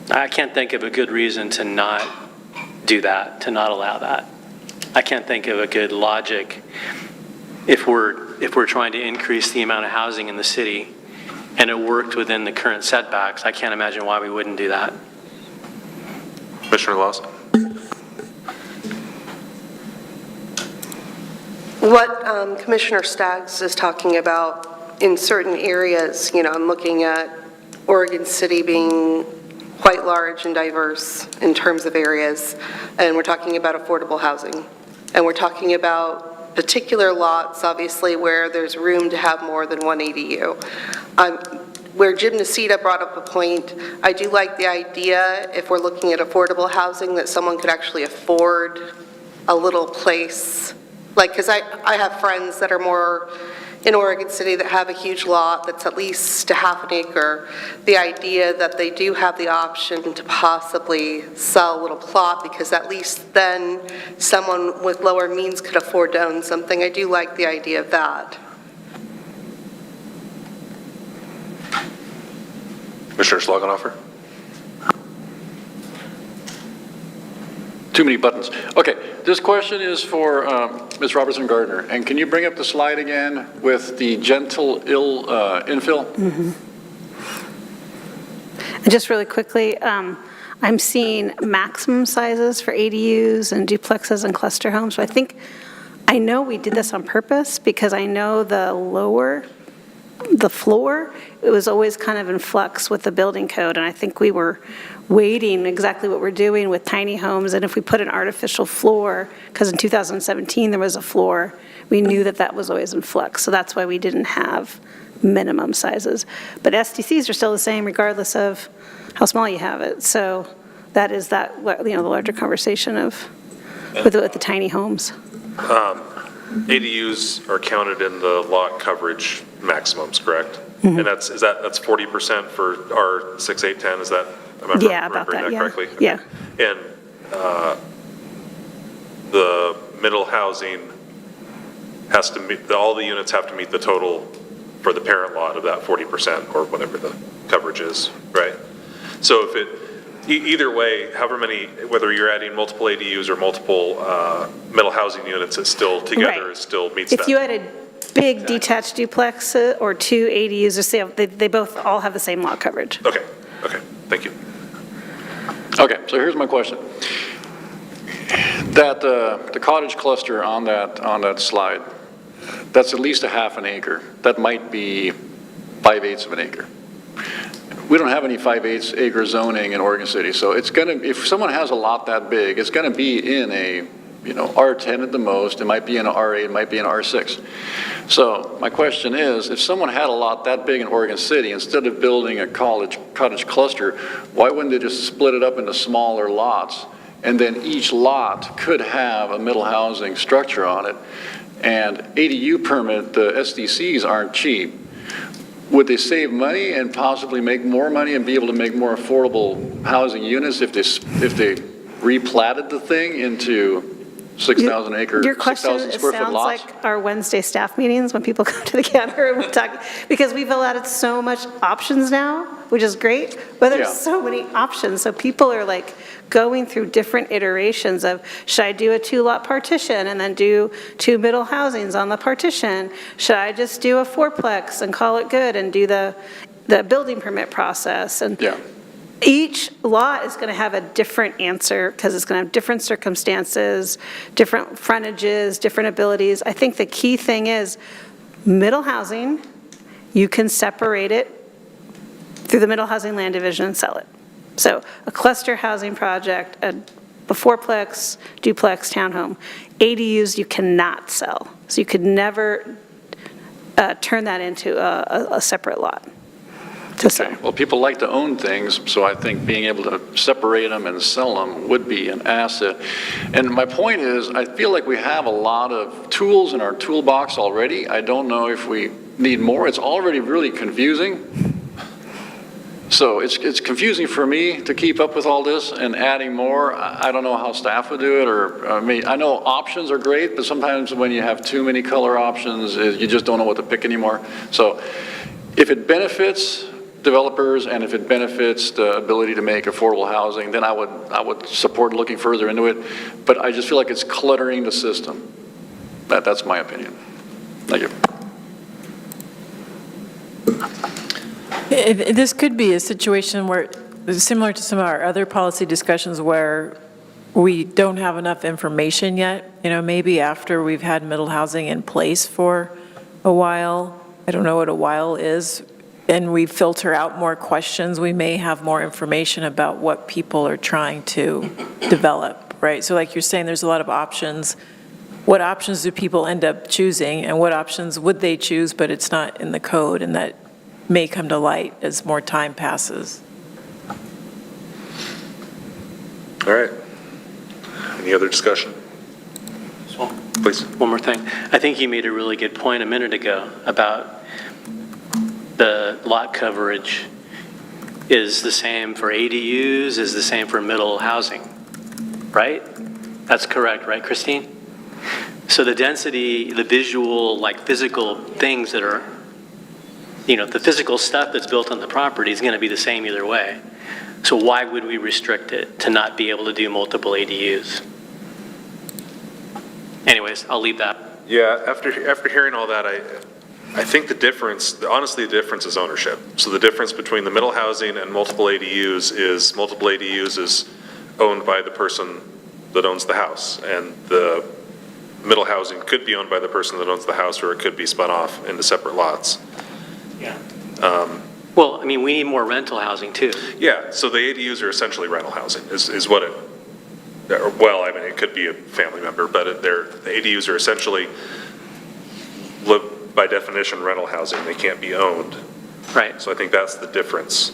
I can't think of a good reason to not do that, to not allow that. I can't think of a good logic if we're trying to increase the amount of housing in the city and it worked within the current setbacks. I can't imagine why we wouldn't do that. Commissioner Laws? What Commissioner Staggs is talking about in certain areas, I'm looking at Oregon City being quite large and diverse in terms of areas, and we're talking about affordable housing. And we're talking about particular lots, obviously, where there's room to have more than one ADU. Where Jim Nacita brought up a point, I do like the idea, if we're looking at affordable housing, that someone could actually afford a little place. Like, because I have friends that are more in Oregon City that have a huge lot that's at least a half an acre. The idea that they do have the option to possibly sell a little plot, because at least then someone with lower means could afford to own something. I do like the idea of that. Commissioner Schlagenhofer? Too many buttons. Okay, this question is for Ms. Robertson Gardner. And can you bring up the slide again with the gentle infill? And just really quickly, I'm seeing maximum sizes for ADUs and duplexes and cluster homes. So I know we did this on purpose, because I know the floor, it was always kind of in flux with the building code, and I think we were waiting exactly what we're doing with tiny homes, and if we put an artificial floor, because in 2017 there was a floor, we knew that that was always in flux, so that's why we didn't have minimum sizes. But SDCs are still the same regardless of how small you have it, so that is the larger conversation of with the tiny homes. ADUs are counted in the lot coverage maximums, correct? Mm-hmm. And that's 40% for our 6, 8, 10, is that, am I remembering that correctly? Yeah. And the middle housing has to meet, all the units have to meet the total for the parent lot of that 40% or whatever the coverage is, right? So if either way, however many, whether you're adding multiple ADUs or multiple middle housing units, it still together Right. It still meets that. If you had a big detached duplex or 2 ADUs, or say, they both all have the same lot coverage. Okay, thank you. Okay, so here's my question. That the cottage cluster on that slide, that's at least a half an acre. That might be 5/8 of an acre. We don't have any 5/8 acre zoning in Oregon City, so it's going to, if someone has a lot that big, it's going to be in a, R10 at the most. It might be in an R8, it might be in an R6. So my question is, if someone had a lot that big in Oregon City, instead of building a cottage cluster, why wouldn't they just split it up into smaller lots? And then each lot could have a middle housing structure on it. And ADU permit, the SDCs aren't cheap. Would they save money and possibly make more money and be able to make more affordable housing units if they replatted the thing into 6,000 acre, Your question 6,000 square foot sounds lots? like our Wednesday staff meetings when people come to the counter and we talk, because we've allowed so much options now, which is great, but there's Yeah. so many options. So people are like going through different iterations of, should I do a 2-lot partition and then do 2 middle housings on the partition? Should I just do a 4-plex and call it good and do the building permit process? And Yeah. each lot is going to have a different answer because it's going to have different circumstances, different frontages, different abilities. I think the key thing is middle housing, you can separate it through the middle housing land division and sell it. So a cluster housing project, a 4-plex, duplex, townhome. ADUs you cannot sell. So you could never turn that into a separate lot to sell. Well, people like to own things, so I think being able to separate them and sell them would be an asset. And my point is, I feel like we have a lot of tools in our toolbox already. I don't know if we need more. It's already really confusing. So it's confusing for me to keep up with all this, and adding more, I don't know how staff would do it, or, I mean, I know options are great, but sometimes when you have too many color options, you just don't know what to pick anymore. So if it benefits developers and if it benefits the ability to make affordable housing, then I would support looking further into it. But I just feel like it's cluttering the system. That's my opinion. Thank you. This could be a situation where, similar to some of our other policy discussions where we don't have enough information yet, maybe after we've had middle housing in place for a while, I don't know what a while is, and we filter out more questions, we may have more information about what people are trying to develop, right? So like you're saying, there's a lot of options. What options do people end up choosing, and what options would they choose, but it's not in the code, and that may come to light as more time passes. All right. Any other discussion? Please. One more thing. I think you made a really good point a minute ago about the lot coverage is the same for ADUs, is the same for middle housing, right? That's correct, right, Christine? So the density, the visual, like physical things that are, the physical stuff that's built on the property is going to be the same either way. So why would we restrict it to not be able to do multiple ADUs? Anyways, I'll leave that. Yeah, after hearing all that, I think the difference, honestly, the difference is ownership. So the difference between the middle housing and multiple ADUs is owned by the person that owns the house, and the middle housing could be owned by the person that owns the house, or it could be spun off into separate lots. Yeah. Well, I mean, we need more rental housing too. Yeah, so the ADUs are essentially rental housing, is what it, well, I mean, it could be a family member, but the ADUs are essentially, by definition, rental housing. They can't be owned. Right. So I think that's the difference.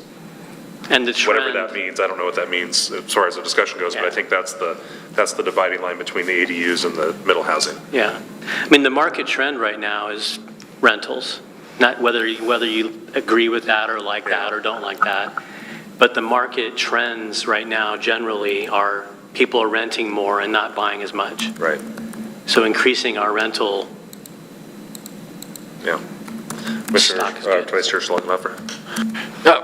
And the trend, Whatever that means, I don't know what that means as far as the discussion goes, but I think that's the dividing line between the ADUs and the middle housing. yeah. I mean, the market trend right now is rentals. Not whether you agree with that or like that or don't like that, but the market trends right now generally are people are renting more and not buying as much. Right. So increasing our rental. Yeah. Stock is good. Vice Chair Schlottenhofer.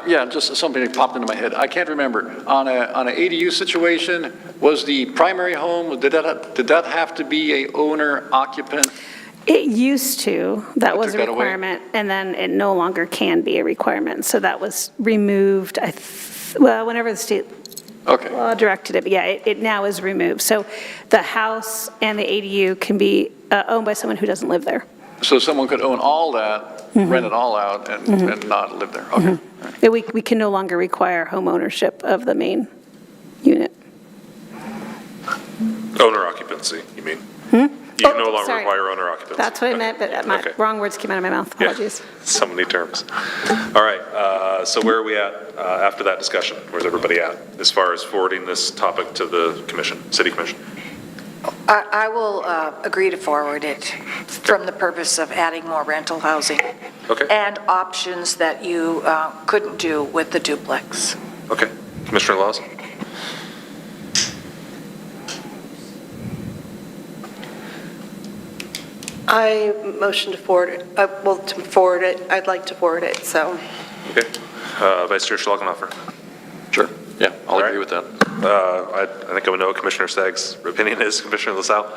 Yeah, just something that popped into my head. I can't remember. On an ADU situation, was the primary home, did that have to be a owner occupant? It used to, that was a took that away? requirement, and then it no longer can be a requirement. So that was removed, well, whenever the state Okay. law directed it, but yeah, it now is removed. So the house and the ADU can be owned by someone who doesn't live there. So someone could own all that, rent it all out, and not live there? Okay. But we can no longer require home ownership of the main unit. Owner occupancy, you mean? You can no longer sorry. require owner occupancy. That's what I meant, but my Okay. wrong words came out of my mouth, Yeah. apologies. So many terms. All right, so where are we at after that discussion? Where's everybody at as far as forwarding this topic to the commission, city commission? I will agree to forward it from the purpose of adding more rental housing. Okay. And options that you couldn't do with the duplex. Okay, Commissioner Laws? I motion to forward it, to forward it, I'd like to forward it, so. Okay. Vice Chair Schlagenhofer. Sure, yeah, I'll All agree right. with that. I think I would know what Commissioner Stagg's opinion is. Commissioner LaSalle?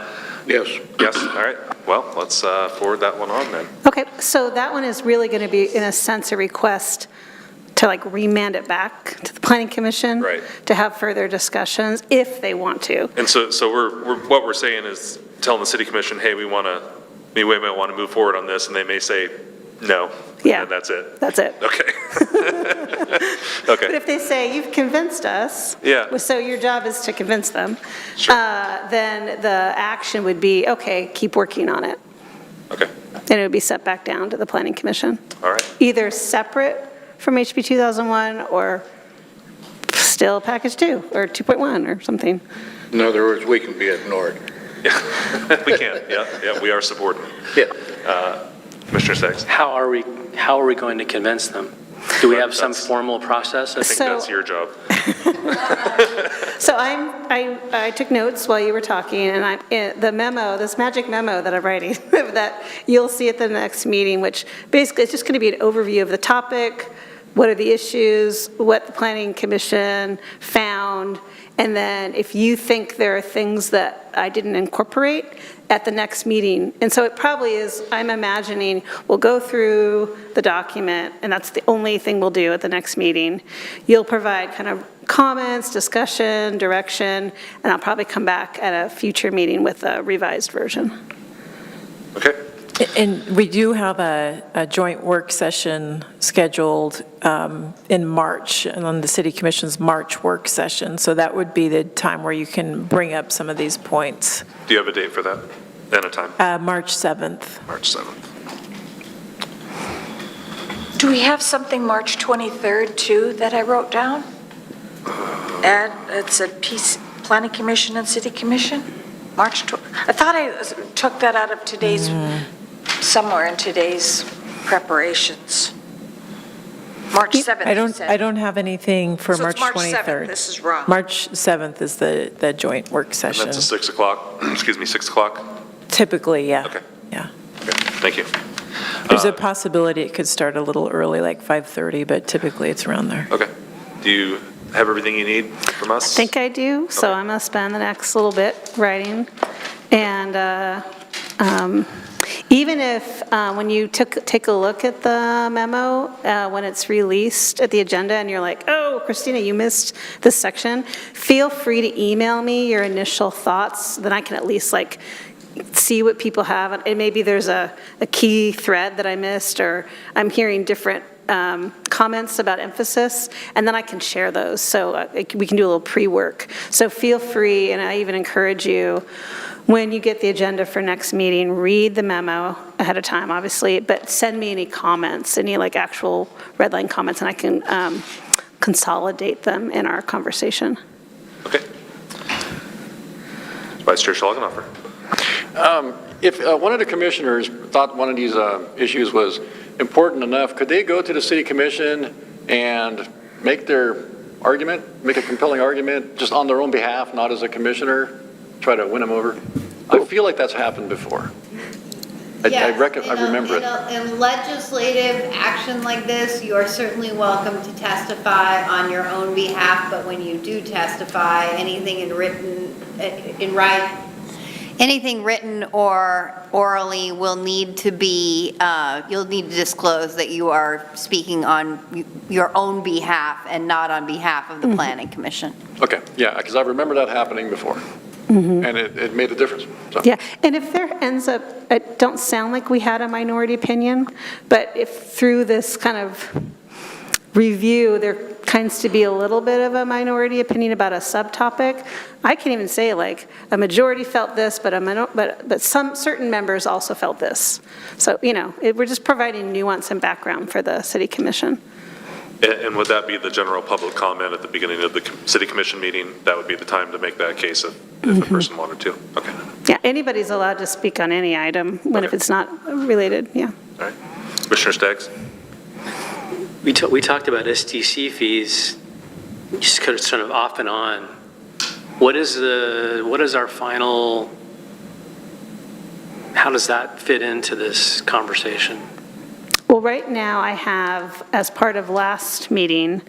Yes. Yes, all right. Well, let's forward that one on then. Okay, so that one is really going to be, in a sense, a request to like remand it back to the Planning Commission. Right. To have further discussions if they want to. And so what we're saying is telling the city commission, hey, we might want to move forward on this, and they may say no. Yeah. And that's it. That's it. Okay. But Okay. if they say, you've convinced us. Yeah. So your job is to convince them. Sure. Then the action would be, okay, keep working on it. Okay. And it would be set back down to the Planning Commission. All right. Either separate from HB 2001 or still package 2 or 2.1 or something. In other words, we can be ignored. Yeah, we can. Yeah, we are subordinate. Yeah. Commissioner Staggs? How are we going to convince them? Do we have some formal process? I think that's your job. So I took notes while you were talking, and the memo, this magic memo that I'm writing, that you'll see at the next meeting, which basically it's just going to be an overview of the topic, what are the issues, what the Planning Commission found, and then if you think there are things that I didn't incorporate at the next meeting. And so it probably is, I'm imagining, we'll go through the document, and that's the only thing we'll do at the next meeting. You'll provide kind of comments, discussion, direction, and I'll probably come back at a future meeting with a revised version. Okay. And we do have a joint work session scheduled in March, and on the City Commission's March work session. So that would be the time where you can bring up some of these points. Do you have a date for that and a time? March 7th. March 7th. Do we have something March 23rd too that I wrote down? And it's a Planning Commission and City Commission? I thought I took that out of today's, somewhere in today's preparations. March 7th, you said. I don't have anything for So March it's March 7th, 23rd. this is wrong. March 7th is the joint work And session. that's a 6 o'clock, excuse me, 6 o'clock? Typically, yeah. Okay. Yeah. Okay, thank you. There's a possibility it could start a little early, like 5:30, but typically it's around there. Okay. Do you have everything you need from us? I think I do, so Okay. I'm going to spend the next little bit writing. And even if, when you take a look at the memo, when it's released at the agenda and you're like, oh, Christina, you missed this section, feel free to email me your initial thoughts, then I can at least like see what people have. And maybe there's a key thread that I missed, or I'm hearing different comments about emphasis, and then I can share those. So we can do a little pre-work. So feel free, and I even encourage you, when you get the agenda for next meeting, read the memo ahead of time, obviously, but send me any comments, any like actual red line comments, and I can consolidate them in our conversation. Okay. Vice Chair Schlagenhofer. If one of the commissioners thought one of these issues was important enough, could they go to the city commission and make their argument, make a compelling argument, just on their own behalf, not as a commissioner, try to win them over? I feel like that's happened before. I remember it. In legislative action like this, you are certainly welcome to testify on your own behalf, but when you do testify, anything anything written or orally will need to be, you'll need to disclose that you are speaking on your own behalf and not on behalf of the Planning Commission. Okay, yeah, because I remember that happening before, and it made a difference. So. Yeah, and if there ends up, it don't sound like we had a minority opinion, but if through this kind of review, there tends to be a little bit of a minority opinion about a subtopic, I can even say like a majority felt this, but some certain members also felt this. So, we're just providing nuance and background for the City Commission. And would that be the general public comment at the beginning of the city commission meeting? That would be the time to make that case if a person wanted to? Okay. Yeah, anybody's allowed to speak on any item, if it's not related, yeah. All right. Commissioner Staggs? We talked about SDC fees, just kind of sort of off and on. What is our final how does that fit into this conversation? Well, right now I have, as part of last meeting,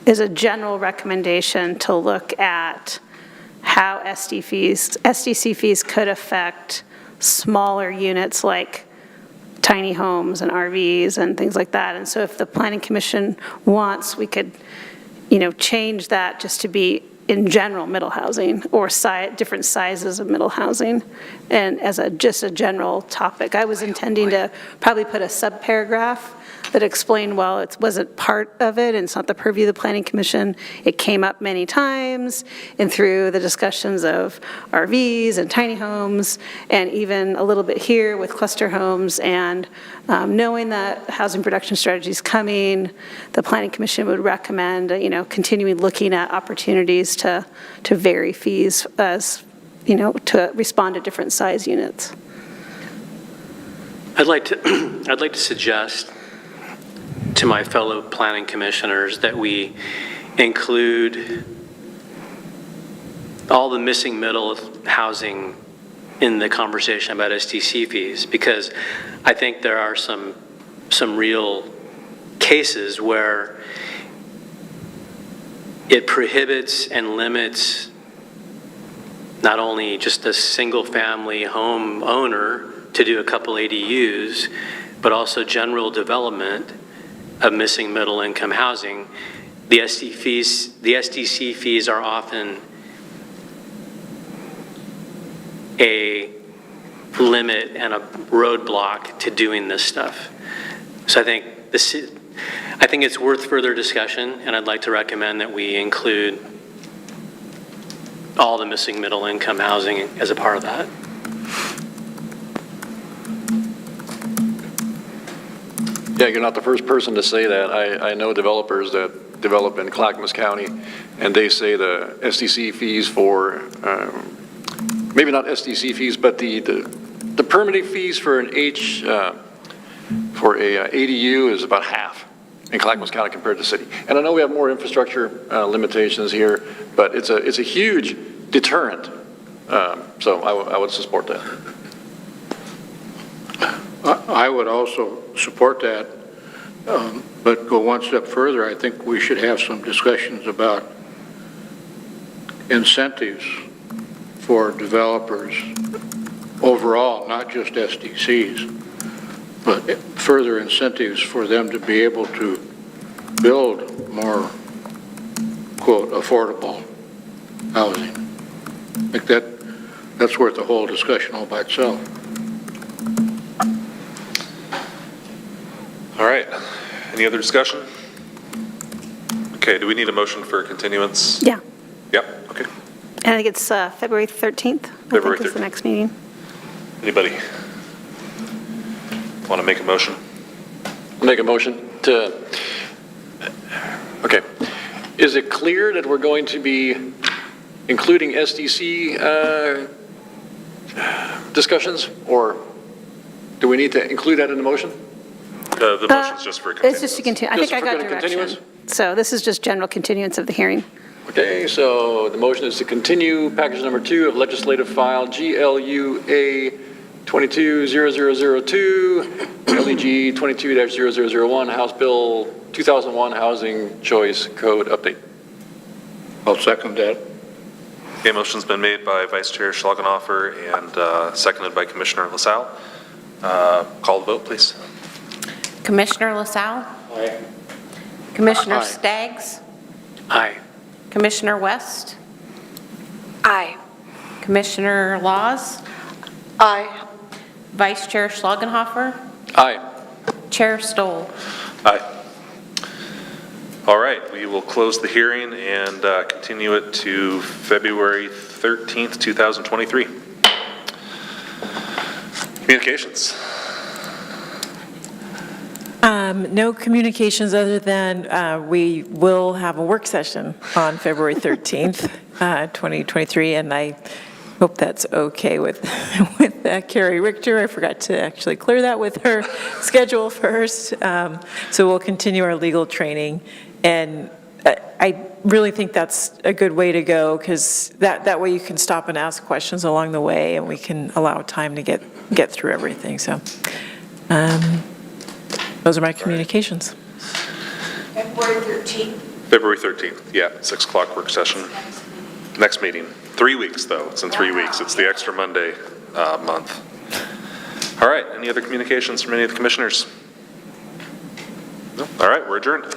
is a general recommendation to look at how SDC fees could affect smaller units like tiny homes and RVs and things like that. And so if the Planning Commission wants, we could, change that just to be in general middle housing or different sizes of middle housing, and as just a general topic. I was intending to probably put a subparagraph that explained, well, it wasn't part of it, and it's not the purview of the Planning Commission. It came up many times, and through the discussions of RVs and tiny homes, and even a little bit here with cluster homes, and knowing that housing production strategy is coming, the Planning Commission would recommend, continuing looking at opportunities to vary fees as, to respond to different size units. I'd like to suggest to my fellow planning commissioners that we include all the missing middle housing in the conversation about SDC fees, because I think there are some real cases where it prohibits and limits not only just a single-family home owner to do a couple ADUs, but also general development of missing middle-income housing. The SDC fees are often a limit and a roadblock to doing this stuff. So I think it's worth further discussion, and I'd like to recommend that we include all the missing middle-income housing as a part of that. Yeah, you're not the first person to say that. I know developers that develop in Clackamas County, and they say the SDC fees for, maybe not SDC fees, but the permitting fees for an ADU is about half in Clackamas County compared to the city. And I know we have more infrastructure limitations here, but it's a huge deterrent. So I would support that. I would also support that, but go one step further. I think we should have some discussions about incentives for developers overall, not just SDCs, but further incentives for them to be able to build more, quote, affordable housing. I think that's worth a whole discussion all by itself. All right. Any other discussion? Okay, do we need a motion for continuance? Yeah. Yep, okay. And I think it's February 13th, February I think is the 13th. next meeting. Anybody want to make a motion? Make a motion to, okay. Is it clear that we're going to be including SDC discussions, or do we need to include that in the motion? The motion's just for continuance. It's just to continue. I think I got direction. Continuance? So this is just general continuance of the hearing. Okay, so the motion is to continue package number 2 of legislative file GLUA 220002, LEG 22-0001, House Bill 2001 Housing Choice Code Update. I'll second that. Okay, motion's been made by Vice Chair Schlagenhofer and seconded by Commissioner LaSalle. Call the vote, please. Commissioner LaSalle? Aye. Commissioner Aye. Staggs? Aye. Commissioner West? Aye. Commissioner Laws? Aye. Vice Chair Schlagenhofer? Aye. Chair Stoll? Aye. All right, we will close the hearing and continue it to February 13th, 2023. Communications. No communications other than we will have a work session on February 13th, 2023, and I hope that's okay with Carrie Richter. I forgot to actually clear that with her schedule first. So we'll continue our legal training, and I really think that's a good way to go, because that way you can stop and ask questions along the way, and we can allow time to get through everything, so. Those are my communications. February 13th. February 13th, yeah, 6 o'clock work session. Next meeting. 3 weeks, though. It's in 3 weeks. It's the extra Monday month. All right, any other communications from any of the commissioners? No? All right, we're adjourned.